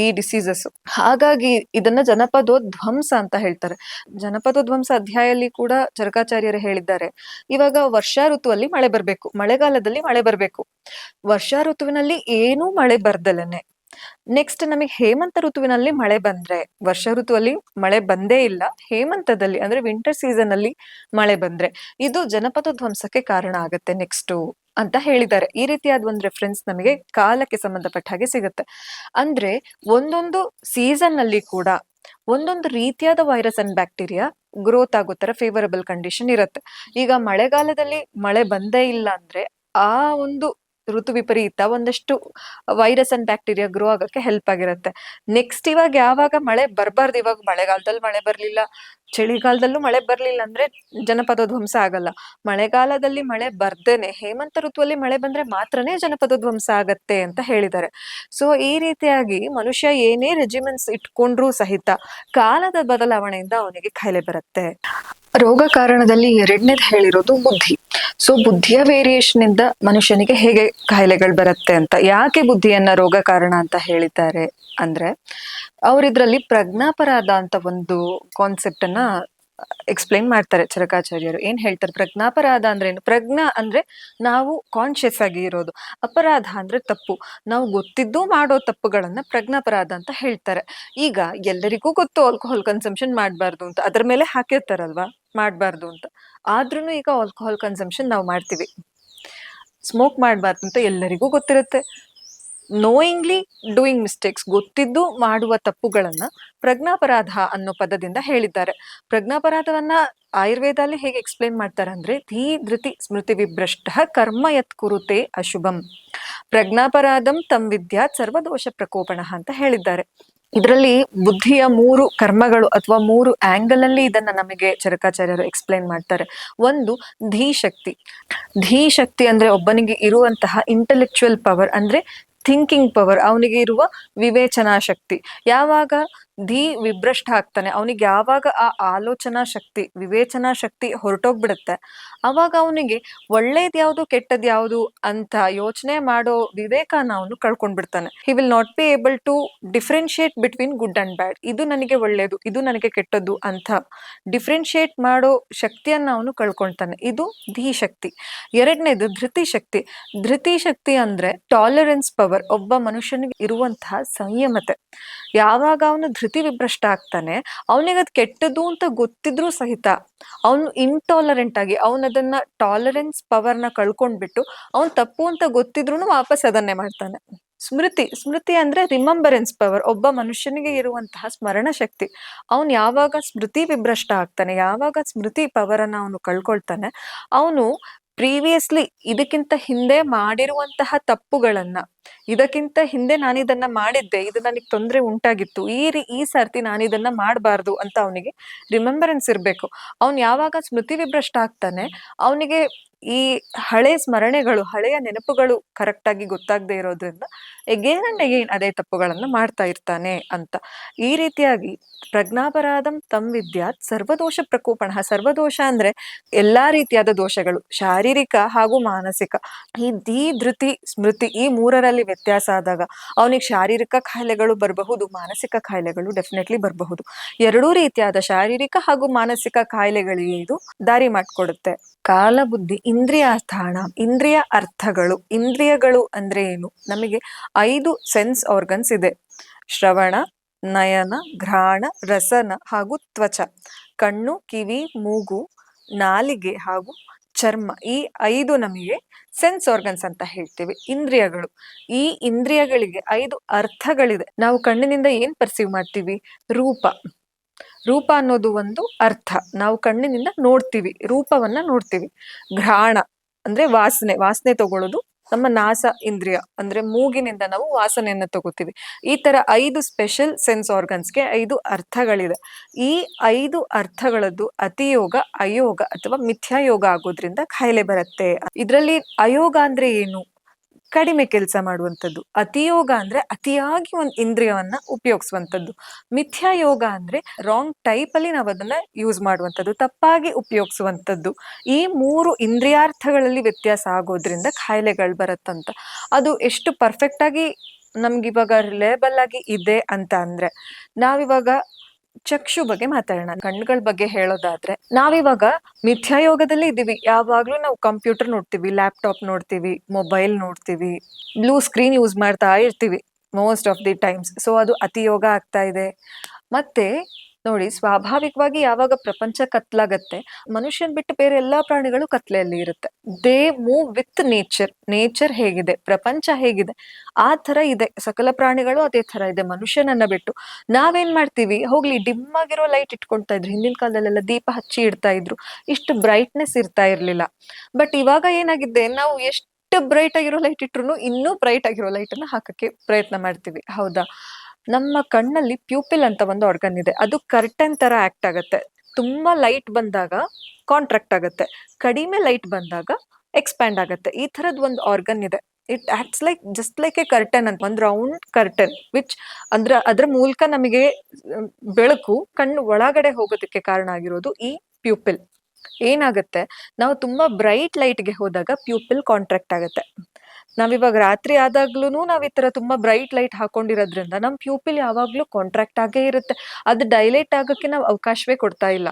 ಈ ಡಿಸೀಸಸ್. ಹಾಗಾಗಿ ಇದನ್ನ ಜನಪದೋಧ್ವಂಸ ಅಂತ ಹೇಳ್ತಾರೆ. ಜನಪದೋಧ್ವಂಸ ಅಧ್ಯಾಯಲ್ಲಿ ಕೂಡ ಚರಕಾಚಾರ್ಯರು ಹೇಳಿದ್ದಾರೆ, ಇವಾಗ ವರ್ಷಾ ಋತುವಲ್ಲಿ ಮಳೆ ಬರ್ಬೇಕು, ಮಳೆಗಾಲದಲ್ಲಿ ಮಳೆ ಬರ್ಬೇಕು. ವರ್ಷಾ ಋತುವಿನಲ್ಲಿ ಏನೂ ಮಳೆ ಬರ್ದಲೇನೆ ನೆಕ್ಸ್ಟ್ ನಮಗೆ ಹೇಮಂತ ಋತುವಿನಲ್ಲಿ ಮಳೆ ಬಂದ್ರೆ, ವರ್ಷ ಋತುವಲ್ಲಿ ಮಳೆ ಬಂದೇ ಇಲ್ಲ, ಹೇಮಂತದಲ್ಲಿ ಅಂದ್ರೆ ವಿಂಟರ್ ಸೀಸನ್ ಅಲ್ಲಿ ಮಳೆ ಬಂದ್ರೆ ಇದು ಜನಪದ ಧ್ವಂಸಕ್ಕೆ ಕಾರಣ ಆಗತ್ತೆ ನೆಕ್ಸ್ಟ್ ಅಂತ ಹೇಳಿದ್ದಾರೆ. ಈ ರೀತಿಯಾದ ಒಂದು ರೆಫರೆನ್ಸ್ ನಮಗೆ ಕಾಲಕ್ಕೆ ಸಂಬಂಧಪಟ್ಟ ಹಾಗೆ ಸಿಗುತ್ತೆ. ಅಂದ್ರೆ ಒಂದೊಂದು ಸೀಸನ್ ಅಲ್ಲಿ ಕೂಡ ಒಂದೊಂದು ರೀತಿಯಾದ ವೈರಸ್ ಅಂಡ್ ಬ್ಯಾಕ್ಟೀರಿಯಾ ಗ್ರೋತ್ ಆಗೋ ತರ ಫೇವರಬಲ್ ಕಂಡೀಷನ್ ಇರುತ್ತೆ. ಈಗ ಮಳೆಗಾಲದಲ್ಲಿ ಮಳೆ ಬಂದೇ ಇಲ್ಲ ಅಂದ್ರೆ ಆ ಒಂದು ಋತು ವಿಪರೀತ ಒಂದಷ್ಟು ವೈರಸ್ ಅಂಡ್ ಬ್ಯಾಕ್ಟೀರಿಯಾ ಗ್ರೋ ಆಗಕ್ಕೆ ಹೆಲ್ಪ್ ಆಗಿರುತ್ತೆ. ನೆಕ್ಸ್ಟ್ ಇವಾಗ ಯಾವಾಗ ಮಳೆ ಬರ್ಬಾರ್ದು, ಇವಾಗ ಮಳೆಗಾಲದಲ್ಲಿ ಮಳೆ ಬರ್ಲಿಲ್ಲ, ಚಳಿಗಾಲದಲ್ಲೂ ಮಳೆ ಬರ್ಲಿಲ್ಲ ಅಂದ್ರೆ ಜನಪದ ಧ್ವಂಸ ಆಗಲ್ಲ. ಮಳೆಗಾಲದಲ್ಲಿ ಮಳೆ ಬರ್ದೇನೆ ಹೇಮಂತ ಋತುವಲ್ಲಿ ಮಳೆ ಬಂದ್ರೆ ಮಾತ್ರನೇ ಜನಪದ ಧ್ವಂಸ ಆಗತ್ತೆ ಅಂತ ಹೇಳಿದ್ದಾರೆ. ಸೊ ಈ ರೀತಿಯಾಗಿ ಮನುಷ್ಯ ಏನೇ ರೆಜಿಮೆಂಟ್ಸ್ ಇಟ್ಕೊಂಡ್ರೂ ಸಹಿತ ಕಾಲದ ಬದಲಾವಣೆಯಿಂದ ಅವನಿಗೆ ಕಾಯಿಲೆ ಬರುತ್ತೆ. ರೋಗ ಕಾರಣದಲ್ಲಿ ಎರಡನೇದು ಹೇಳಿರೋದು ಬುದ್ಧಿ. ಸೊ ಬುದ್ಧಿಯ ವೇರಿಯೇಷನ್ ಇಂದ ಮನುಷ್ಯನಿಗೆ ಹೇಗೆ ಕಾಯಿಲೆಗಳು ಬರುತ್ತೆ ಅಂತ. ಯಾಕೆ ಬುದ್ಧಿಯನ್ನ ರೋಗ ಕಾರಣ ಅಂತ ಹೇಳಿದ್ದಾರೆ ಅಂದ್ರೆ, ಅವರಿದ್ರಲ್ಲಿ ಪ್ರಜ್ಞಾಪರಾಧ ಅಂತ ಒಂದು ಕಾನ್ಸೆಪ್ಟ್ ಅನ್ನ ಎಕ್ಸ್ಪ್ಲೈನ್ ಮಾಡ್ತಾರೆ ಚರಕಾಚಾರ್ಯರು. ಏನ್ ಹೇಳ್ತಾರೆ, ಪ್ರಜ್ಞಾಪರಾಧ ಅಂದ್ರೆ ಏನು? ಪ್ರಜ್ಞಾ ಅಂದ್ರೆ ನಾವು ಕಾನ್ಶಿಯಸ್ ಆಗಿ ಇರೋದು, ಅಪರಾಧ ಅಂದ್ರೆ ತಪ್ಪು. ನಾವು ಗೊತ್ತಿದ್ದು ಮಾಡೋ ತಪ್ಪುಗಳನ್ನ ಪ್ರಜ್ಞಾಪರಾಧ ಅಂತ ಹೇಳ್ತಾರೆ. ಈಗ ಎಲ್ಲರಿಗೂ ಗೊತ್ತು ಆಲ್ಕೋಹಾಲ್ ಕನ್ಸಂಪ್ಷನ್ ಮಾಡಬಾರ್ದು ಅಂತ, ಅದ್ರ ಮೇಲೆ ಹಾಕಿರ್ತಾರಲ್ವಾ ಮಾಡಬಾರ್ದು ಅಂತ. ಆದ್ರೂ ಈಗ ಆಲ್ಕೋಹಾಲ್ ಕನ್ಸಂಪ್ಷನ್ ನಾವು ಮಾಡ್ತೀವಿ. ಸ್ಮೋಕ್ ಮಾಡಬಾರ್ದು ಅಂತ ಎಲ್ಲರಿಗೂ ಗೊತ್ತಿರುತ್ತೆ. ನೋಯಿಂಗ್ಲಿ ಡೂಯಿಂಗ್ ಮಿಸ್ಟೇಕ್ಸ್, ಗೊತ್ತಿದ್ದು ಮಾಡುವ ತಪ್ಪುಗಳನ್ನ ಪ್ರಜ್ಞಾಪರಾಧ ಅನ್ನೋ ಪದದಿಂದ ಹೇಳಿದ್ದಾರೆ. ಪ್ರಜ್ಞಾಪರಾಧವನ್ನ ಆಯುರ್ವೇದಲ್ಲಿ ಹೇಗೆ ಎಕ್ಸ್ಪ್ಲೇನ್ ಮಾಡ್ತಾರೆ ಅಂದ್ರೆ, ಧೀ ಧೃತಿ ಸ್ಮೃತಿ ವಿಭ್ರಷ್ಟ ಕರ್ಮ ಯತ್ ಕುರುತೆ ಅಶುಭಂ ಪ್ರಜ್ಞಾಪರಾಧಂ ತಂ ವಿದ್ಯಾತ್ ಸರ್ವದೋಷ ಪ್ರಕೋಪಣ ಅಂತ ಹೇಳಿದ್ದಾರೆ. ಇದರಲ್ಲಿ ಬುದ್ಧಿಯ 3 ಕರ್ಮಗಳು ಅಥವಾ 3 ಆಂಗಲ್ ಅಲ್ಲಿ ಇದನ್ನ ನಮಗೆ ಚರಕಾಚಾರ್ಯರು ಎಕ್ಸ್ಪ್ಲೇನ್ ಮಾಡ್ತಾರೆ. ಒಂದು ಧೀ ಶಕ್ತಿ. ಧೀ ಶಕ್ತಿ ಅಂದ್ರೆ ಒಬ್ಬನಿಗೆ ಇರುವಂತಹ ಇಂಟೆಲೆಕ್ಚುಯಲ್ ಪವರ್, ಅಂದ್ರೆ ಥಿಂಕಿಂಗ್ ಪವರ್, ಅವನಿಗೆ ಇರುವ ವಿವೇಚನಾ ಶಕ್ತಿ. ಯಾವಾಗ ಧೀ ವಿಭ್ರಷ್ಟ ಆಗ್ತಾನೆ, ಅವನಿಗೆ ಯಾವಾಗ ಆ ಆಲೋಚನಾ ಶಕ್ತಿ, ವಿವೇಚನಾ ಶಕ್ತಿ ಹೊರಟೋಗ್ಬಿಡುತ್ತೆ, ಅವಾಗ ಅವನಿಗೆ ಒಳ್ಳೇದ್ ಯಾವುದು ಕೆಟ್ಟದ್ ಯಾವುದು ಅಂತ ಯೋಚನೆ ಮಾಡೋ ವಿವೇಕನ ಅವನು ಕಳ್ಕೊಂಡ್ಬಿಡ್ತಾನೆ. He will not be able to differentiate between good and bad. ಇದು ನನಗೆ ಒಳ್ಳೇದು, ಇದು ನನಗೆ ಕೆಟ್ಟದ್ದು ಅಂತ ಡಿಫ್ರೆನ್ಶಿಯೇಟ್ ಮಾಡೋ ಶಕ್ತಿಯನ್ನ ಅವನು ಕಳ್ಕೊಳ್ತಾನೆ. ಇದು ಧೀ ಶಕ್ತಿ. ಎರಡನೇದು ಧೃತಿ ಶಕ್ತಿ. ಧೃತಿ ಶಕ್ತಿ ಅಂದ್ರೆ ಟಾಲರೆನ್ಸ್ ಪವರ್, ಒಬ್ಬ ಮನುಷ್ಯನಿಗೆ ಇರುವಂತಹ ಸಂಯಮತೆ. ಯಾವಾಗ ಅವನು ಧೃತಿ ವಿಭ್ರಷ್ಟ ಆಗ್ತಾನೆ, ಅವನಿಗೆ ಅದ್ ಕೆಟ್ಟದ್ದು ಅಂತ ಗೊತ್ತಿದ್ರು ಸಹಿತ ಅವನು ಇಂಟಾಲರೆಂಟ್ ಆಗಿ ಅವನದನ್ನ ಟಾಲರೆನ್ಸ್ ಪವರ್ನ ಕಳ್ಕೊಂಡ್ಬಿಟ್ಟು ಅವನ್ ತಪ್ಪು ಅಂತ ಗೊತ್ತಿದ್ರು ವಾಪಸ್ ಅದನ್ನೇ ಮಾಡ್ತಾನೆ. ಸ್ಮೃತಿ. ಸ್ಮೃತಿ ಅಂದ್ರೆ ರಿಮೆಂಬರೆನ್ಸ್ ಪವರ್, ಒಬ್ಬ ಮನುಷ್ಯನಿಗೆ ಇರುವಂತಹ ಸ್ಮರಣ ಶಕ್ತಿ. ಅವನು ಯಾವಾಗ ಸ್ಮೃತಿ ವಿಭ್ರಷ್ಟ ಆಗ್ತಾನೆ, ಯಾವಾಗ ಸ್ಮೃತಿ ಪವರ್ ಅನ್ನ ಅವನು ಕಳ್ಕೊಳ್ತಾನೆ, ಅವನು ಪ್ರೀವಿಯಸ್ಲಿ ಇದಕ್ಕಿಂತ ಹಿಂದೆ ಮಾಡಿರುವಂತಹ ತಪ್ಪುಗಳನ್ನ, ಇದಕ್ಕಿಂತ ಹಿಂದೆ ನಾನಿದನ್ನ ಮಾಡಿದ್ದೆ, ಇದು ನನಗೆ ತೊಂದರೆ ಉಂಟಾಗಿತ್ತು, ಈ ಸರ್ತಿ ನಾನಿದನ್ನ ಮಾಡಬಾರ್ದು ಅಂತ ಅವನಿಗೆ ರಿಮೆಂಬರೆನ್ಸ್ ಇರ್ಬೇಕು. ಅವನ್ ಯಾವಾಗ ಸ್ಮೃತಿ ವಿಭ್ರಷ್ಟ ಆಗ್ತಾನೆ, ಅವನಿಗೆ ಈ ಹಳೆ ಸ್ಮರಣೆಗಳು, ಹಳೆಯ ನೆನಪುಗಳು ಕರೆಕ್ಟ್ ಆಗಿ ಗೊತ್ತಾಗದೆ ಇರೋದ್ರಿಂದ ಎಗೇನ್ ಅಂಡ್ ಎಗೇನ್ ಅದೇ ತಪ್ಪುಗಳನ್ನ ಮಾಡ್ತಾ ಇರ್ತಾನೆ ಅಂತ. ಈ ರೀತಿಯಾಗಿ ಪ್ರಜ್ಞಾಪರಾಧಂ ತಂ ವಿದ್ಯಾತ್ ಸರ್ವದೋಷ ಪ್ರಕೋಪಣ. ಸರ್ವದೋಷ ಅಂದ್ರೆ ಎಲ್ಲಾ ರೀತಿಯಾದ ದೋಷಗಳು, ಶಾರೀರಿಕ ಹಾಗೂ ಮಾನಸಿಕ. ಈ ಧೀ ಧೃತಿ ಸ್ಮೃತಿ ಈ 3ರಲ್ಲಿ ವ್ಯತ್ಯಾಸ ಆದಾಗ ಅವನಿಗೆ ಶಾರೀರಿಕ ಕಾಯಿಲೆಗಳು ಬರಬಹುದು, ಮಾನಸಿಕ ಕಾಯಿಲೆಗಳು ಡೆಫಿನೆಟ್ಲಿ ಬರಬಹುದು. ಎರಡೂ ರೀತಿಯಾದ ಶಾರೀರಿಕ ಹಾಗೂ ಮಾನಸಿಕ ಕಾಯಿಲೆಗಳಿಗೆ ಇದು ದಾರಿ ಮಾಡಿಕೊಡುತ್ತೆ. ಕಾಲ ಬುದ್ಧಿ ಇಂದ್ರಿಯಾರ್ಥಾಣ. ಇಂದ್ರಿಯ ಅರ್ಥಗಳು. ಇಂದ್ರಿಯಗಳು ಅಂದ್ರೆ ಏನು? ನಮಗೆ 5 ಸೆನ್ಸ್ ಆರ್ಗನ್ಸ್ ಇದೆ: ಶ್ರವಣ, ನಯನ, ಘ್ರಾಣ, ರಸನ ಹಾಗೂ ತ್ವಚ. ಕಣ್ಣು, ಕಿವಿ, ಮೂಗು, ನಾಲಿಗೆ ಹಾಗೂ ಚರ್ಮ, ಈ 5 ನಮಗೆ ಸೆನ್ಸ್ ಆರ್ಗನ್ಸ್ ಅಂತ ಹೇಳ್ತೀವಿ, ಇಂದ್ರಿಯಗಳು. ಈ ಇಂದ್ರಿಯಗಳಿಗೆ 5 ಅರ್ಥಗಳಿದೆ. ನಾವು ಕಣ್ಣಿನಿಂದ ಏನ್ ಪರ್ಸೀವ್ ಮಾಡ್ತೀವಿ? ರೂಪ. ರೂಪ ಅನ್ನೋದು ಒಂದು ಅರ್ಥ. ನಾವು ಕಣ್ಣಿನಿಂದ ನೋಡ್ತೀವಿ, ರೂಪವನ್ನ ನೋಡ್ತೀವಿ. ಘ್ರಾಣ ಅಂದ್ರೆ ವಾಸನೆ. ವಾಸನೆ ತಗೊಳ್ಳೋದು ನಮ್ಮ ನಾಸ ಇಂದ್ರಿಯ, ಅಂದ್ರೆ ಮೂಗಿನಿಂದ ನಾವು ವಾಸನೆಯನ್ನ ತಗೋತೀವಿ. ಈ ತರ 5 ಸ್ಪೆಷಲ್ ಸೆನ್ಸ್ ಆರ್ಗನ್ಸ್ಗೆ 5 ಅರ್ಥಗಳಿದೆ. ಈ 5 ಅರ್ಥಗಳದ್ದು ಅತಿಯೋಗ, ಅಯೋಗ ಅಥವಾ ಮಿಥ್ಯಾಯೋಗ ಆಗೋದ್ರಿಂದ ಕಾಯಿಲೆ ಬರುತ್ತೆ. ಇದರಲ್ಲಿ ಅಯೋಗ ಅಂದ್ರೆ ಏನು? ಕಡಿಮೆ ಕೆಲಸ ಮಾಡುವಂಥದ್ದು. ಅತಿಯೋಗ ಅಂದ್ರೆ ಅತಿಯಾಗಿ ಒಂದು ಇಂದ್ರಿಯವನ್ನ ಉಪಯೋಗಿಸುವಂಥದ್ದು. ಮಿಥ್ಯಾಯೋಗ ಅಂದ್ರೆ ರಾಂಗ್ ಟೈಪ್ ಅಲ್ಲಿ ನಾವು ಅದನ್ನ ಯೂಸ್ ಮಾಡುವಂಥದ್ದು, ತಪ್ಪಾಗಿ ಉಪಯೋಗಿಸುವಂಥದ್ದು. ಈ 3 ಇಂದ್ರಿಯಾರ್ಥಗಳಲ್ಲಿ ವ್ಯತ್ಯಾಸ ಆಗೋದ್ರಿಂದ ಕಾಯಿಲೆಗಳು ಬರುತ್ತಂತ. ಅದು ಎಷ್ಟು ಪರ್ಫೆಕ್ಟ್ ಆಗಿ ನಮ್ಗಿವಾಗ ರಿಲೇಬಲ್ ಆಗಿ ಇದೆ ಅಂತ ಅಂದ್ರೆ, ನಾವಿವಾಗ ಚಕ್ಷು ಬಗ್ಗೆ ಮಾತಾಡೋಣ. ಕಣ್ಣುಗಳ ಬಗ್ಗೆ ಹೇಳೋದಾದ್ರೆ, ನಾವಿವಾಗ ಮಿಥ್ಯಾಯೋಗದಲ್ಲಿ ಇದೀವಿ. ಯಾವಾಗ್ಲೂ ನಾವು ಕಂಪ್ಯೂಟರ್ ನೋಡ್ತೀವಿ, ಲ್ಯಾಪ್ಟಾಪ್ ನೋಡ್ತೀವಿ, ಮೊಬೈಲ್ ನೋಡ್ತೀವಿ, ಬ್ಲೂ ಸ್ಕ್ರೀನ್ ಯೂಸ್ ಮಾಡ್ತಾ ಇರ್ತೀವಿ most of the times. So ಅದು ಅತಿಯೋಗ ಆಗ್ತಾ ಇದೆ. ಮತ್ತೆ ನೋಡಿ, ಸ್ವಾಭಾವಿಕವಾಗಿ ಯಾವಾಗ ಪ್ರಪಂಚ ಕತ್ಲಾಗತ್ತೆ, ಮನುಷ್ಯನ್ ಬಿಟ್ಟು ಬೇರೆ ಎಲ್ಲಾ ಪ್ರಾಣಿಗಳು ಕತ್ಲೆಯಲ್ಲಿ ಇರುತ್ತೆ. They move with nature. Nature ಹೇಗಿದೆ, ಪ್ರಪಂಚ ಹೇಗಿದೆ, ಆ ತರ ಇದೆ. ಸಕಲ ಪ್ರಾಣಿಗಳು ಅದೇ ತರ ಇದೆ. ಮನುಷ್ಯನನ್ನ ಬಿಟ್ಟು ನಾವೇನ್ ಮಾಡ್ತೀವಿ, ಹೋಗ್ಲಿ ಡಿಮ್ ಆಗಿರೋ ಲೈಟ್ ಇಟ್ಕೊಳ್ತಾ ಇದ್ರು. ಹಿಂದಿನ ಕಾಲದಲ್ಲೆಲ್ಲ ದೀಪ ಹಚ್ಚಿ ಇಡ್ತಾ ಇದ್ರು, ಇಷ್ಟು ಬ್ರೈಟ್ನೆಸ್ ಇರ್ತಾ ಇರ್ಲಿಲ್ಲ. ಬಟ್ ಇವಾಗ ಏನಾಗಿದೆ, ನಾವು ಎಷ್ಟು ಬ್ರೈಟ್ ಆಗಿರೋ ಲೈಟ್ ಇಟ್ರು ಇನ್ನೂ ಬ್ರೈಟ್ ಆಗಿರೋ ಲೈಟ್ ಅನ್ನ ಹಾಕಕ್ಕೆ ಪ್ರಯತ್ನ ಮಾಡ್ತೀವಿ, ಹೌದಾ? ನಮ್ಮ ಕಣ್ಣಲ್ಲಿ ಪ್ಯೂಪಿಲ್ ಅಂತ ಒಂದು ಆರ್ಗನ್ ಇದೆ. ಅದು ಕರ್ಟನ್ ತರ ಆಕ್ಟ್ ಆಗತ್ತೆ. ತುಂಬಾ ಲೈಟ್ ಬಂದಾಗ ಕಾಂಟ್ರಾಕ್ಟ್ ಆಗತ್ತೆ, ಕಡಿಮೆ ಲೈಟ್ ಬಂದಾಗ ಎಕ್ಸ್ಪ್ಯಾಂಡ್ ಆಗತ್ತೆ. ಈ ತರದ್ ಒಂದು ಆರ್ಗನ್ ಇದೆ. It acts like just like A curtain ಅಂತ, ಒಂದು ರೌಂಡ್ ಕರ್ಟನ್ ವಿಚ್ ಅದ್ರ ಮೂಲಕ ನಮಗೆ ಬೆಳಕು ಕಣ್ಣು ಒಳಗಡೆ ಹೋಗೋದಕ್ಕೆ ಕಾರಣ ಆಗಿರೋದು ಈ ಪ್ಯೂಪಿಲ್. ಏನಾಗುತ್ತೆ, ನಾವು ತುಂಬಾ ಬ್ರೈಟ್ ಲೈಟ್ಗೆ ಹೋದಾಗ ಪ್ಯೂಪಿಲ್ ಕಾಂಟ್ರಾಕ್ಟ್ ಆಗುತ್ತೆ. ನಾವಿವಾಗ ರಾತ್ರಿ ಆದಾಗ್ಲೂ ನಾವ್ ಈ ತರ ತುಂಬಾ ಬ್ರೈಟ್ ಲೈಟ್ ಹಾಕೊಂಡಿರೋದ್ರಿಂದ ನಮ್ ಪ್ಯೂಪಿಲ್ ಯಾವಾಗ್ಲೂ ಕಾಂಟ್ರಾಕ್ಟ್ ಆಗೇ ಇರುತ್ತೆ. ಅದು ಡೈಲೇಟ್ ಆಗಕ್ಕೆ ನಾವು ಅವಕಾಶವೇ ಕೊಡ್ತಾ ಇಲ್ಲ.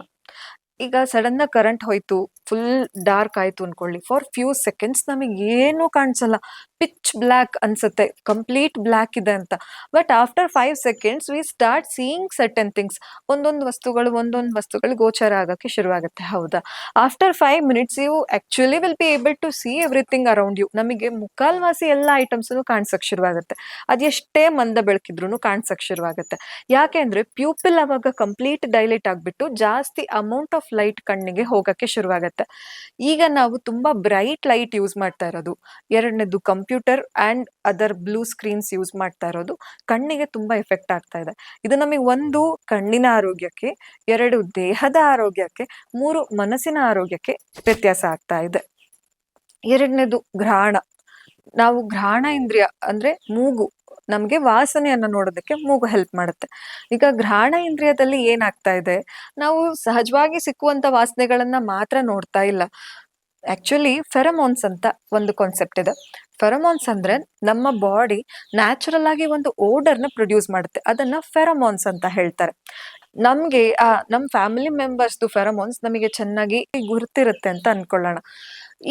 ಈಗ ಸಡನ್ ಆಗಿ ಕರೆಂಟ್ ಹೋಯ್ತು, ಫುಲ್ ಡಾರ್ಕ್ ಆಯ್ತು ಅನ್ಕೊಳ್ಳಿ, ಫಾರ್ ಫ್ಯೂ ಸೆಕೆಂಡ್ಸ್ ನಮಗೆ ಏನು ಕಾಣಿಸಲ್ಲ, ಪಿಚ್ ಬ್ಲ್ಯಾಕ್ ಅನ್ಸುತ್ತೆ, ಕಂಪ್ಲೀಟ್ ಬ್ಲ್ಯಾಕ್ ಇದೆ ಅಂತ. But after 5 seconds we start seeing certain things. ಒಂದೊಂದು ವಸ್ತುಗಳು ಗೋಚರ ಆಗಕ್ಕೆ ಶುರುವಾಗುತ್ತೆ, ಹೌದಾ? After 5 minutes you actually will be able to see everything around you. ನಮಗೆ ಮುಕ್ಕಾಲ್ವಾಸಿ ಎಲ್ಲ ಐಟಮ್ಸ್ ಕಾಣಿಸಕ್ ಶುರುವಾಗುತ್ತೆ. ಅದೆಷ್ಟೇ ಮಂದ ಬೆಳಕಿದ್ರು ಕಾಣಿಸಕ್ ಶುರುವಾಗುತ್ತೆ. ಯಾಕೆ ಅಂದ್ರೆ ಪ್ಯೂಪಿಲ್ ಅವಾಗ ಕಂಪ್ಲೀಟ್ ಡೈಲೇಟ್ ಆಗ್ಬಿಟ್ಟು ಜಾಸ್ತಿ ಅಮೌಂಟ್ ಆಫ್ ಲೈಟ್ ಕಣ್ಣಿಗೆ ಹೋಗಕ್ಕೆ ಶುರುವಾಗುತ್ತೆ. ಈಗ ನಾವು ತುಂಬಾ ಬ್ರೈಟ್ ಲೈಟ್ ಯೂಸ್ ಮಾಡ್ತಾ ಇರೋದು, ಎರಡನೇದು computer and other blue screens use ಮಾಡ್ತಾ ಇರೋದು ಕಣ್ಣಿಗೆ ತುಂಬಾ ಎಫೆಕ್ಟ್ ಆಗ್ತಾ ಇದೆ. ಇದು ನಮಗೆ ಒಂದು ಕಣ್ಣಿನ ಆರೋಗ್ಯಕ್ಕೆ, ಎರಡು ದೇಹದ ಆರೋಗ್ಯಕ್ಕೆ, ಮೂರು ಮನಸ್ಸಿನ ಆರೋಗ್ಯಕ್ಕೆ ವ್ಯತ್ಯಾಸ ಆಗ್ತಾ ಇದೆ. ಎರಡನೇದು ಘ್ರಾಣ. ನಾವು ಘ್ರಾಣ ಇಂದ್ರಿಯ ಅಂದ್ರೆ ಮೂಗು, ನಮ್ಗೆ ವಾಸನೆಯನ್ನ ನೋಡೋದಕ್ಕೆ ಮೂಗು ಹೆಲ್ಪ್ ಮಾಡುತ್ತೆ. ಈಗ ಘ್ರಾಣ ಇಂದ್ರಿಯದಲ್ಲಿ ಏನಾಗ್ತಾ ಇದೆ, ನಾವು ಸಹಜವಾಗಿ ಸಿಕ್ಕುವಂತ ವಾಸನೆಗಳನ್ನ ಮಾತ್ರ ನೋಡ್ತಾ ಇಲ್ಲ. ಆಕ್ಚುಲಿ ಫೆರಮೋನ್ಸ್ ಅಂತ ಒಂದು ಕಾನ್ಸೆಪ್ಟ್ ಇದೆ. ಫೆರಮೋನ್ಸ್ ಅಂದ್ರೆ ನಮ್ಮ ಬಾಡಿ ನ್ಯಾಚುರಲ್ ಆಗಿ ಒಂದು ಓಡರ್ನ ಪ್ರೊಡ್ಯೂಸ್ ಮಾಡುತ್ತೆ, ಅದನ್ನ ಫೆರಮೋನ್ಸ್ ಅಂತ ಹೇಳ್ತಾರೆ. ನಮ್ಗೆ ನಮ್ ಫ್ಯಾಮಿಲಿ ಮೆಂಬರ್ಸ್ದು ಫೆರಮೋನ್ಸ್ ನಮಗೆ ಚೆನ್ನಾಗಿ ಗುರ್ತಿರುತ್ತೆ ಅಂತ ಅನ್ಕೊಳ್ಳೋಣ.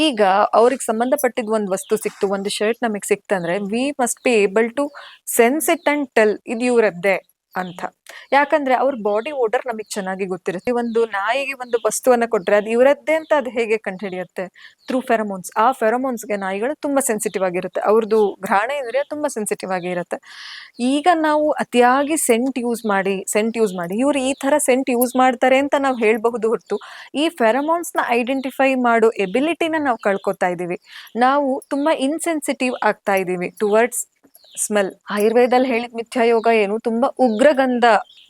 ಈಗ ಅವ್ರಿಗೆ ಸಂಬಂಧಪಟ್ಟಿದ್ ಒಂದು ವಸ್ತು ಸಿಕ್ತು, ಒಂದು ಶರ್ಟ್ ನಮಗೆ ಸಿಕ್ತಂದ್ರೆ we must be able to sense it and tell ಇದು ಇವ್ರದ್ದೇ ಅಂತ. ಯಾಕಂದ್ರೆ ಅವ್ರ ಬಾಡಿ ಓಡರ್ ನಮಗೆ ಚೆನ್ನಾಗಿ ಗೊತ್ತಿರುತ್ತೆ. ಒಂದು ನಾಯಿಗೆ ಒಂದು ವಸ್ತುವನ್ನ ಕೊಟ್ರೆ ಅದು ಇವರದ್ದೇ ಅಂತ ಅದು ಹೇಗೆ ಕಂಡುಹಿಡಿಯುತ್ತೆ? Through pheromones. ಆ ಫೆರಮೋನ್ಸ್ಗೆ ನಾಯಿಗಳು ತುಂಬಾ ಸೆನ್ಸಿಟಿವ್ ಆಗಿರುತ್ತೆ, ಅವ್ರದ್ದು ಘ್ರಾಣ ಇಂದ್ರಿಯ ತುಂಬಾ ಸೆನ್ಸಿಟಿವ್ ಆಗಿ ಇರುತ್ತೆ. ಈಗ ನಾವು ಅತಿಯಾಗಿ ಸೆಂಟ್ ಯೂಸ್ ಮಾಡಿ ಇವ್ರು ಈ ತರ ಸೆಂಟ್ ಯೂಸ್ ಮಾಡ್ತಾರೆ ಅಂತ ನಾವು ಹೇಳ್ಬಹುದು ಹೊರತು ಈ ಫೆರಮೋನ್ಸ್ ನ ಐಡೆಂಟಿಫೈ ಮಾಡೋ ಎಬಿಲಿಟಿನ ನಾವು ಕಳ್ಕೊತಾ ಇದೀವಿ. ನಾವು ತುಂಬಾ ಇನ್ಸೆನ್ಸಿಟಿವ್ ಆಗ್ತಾ ಇದೀವಿ ಟುವರ್ಡ್ಸ್ ಸ್ಮೆಲ್. ಆಯುರ್ವೇದಲ್ಲಿ ಹೇಳಿದ ಮಿಥ್ಯಾ ಯೋಗ ಏನು, ತುಂಬಾ ಉಗ್ರಗಂಧ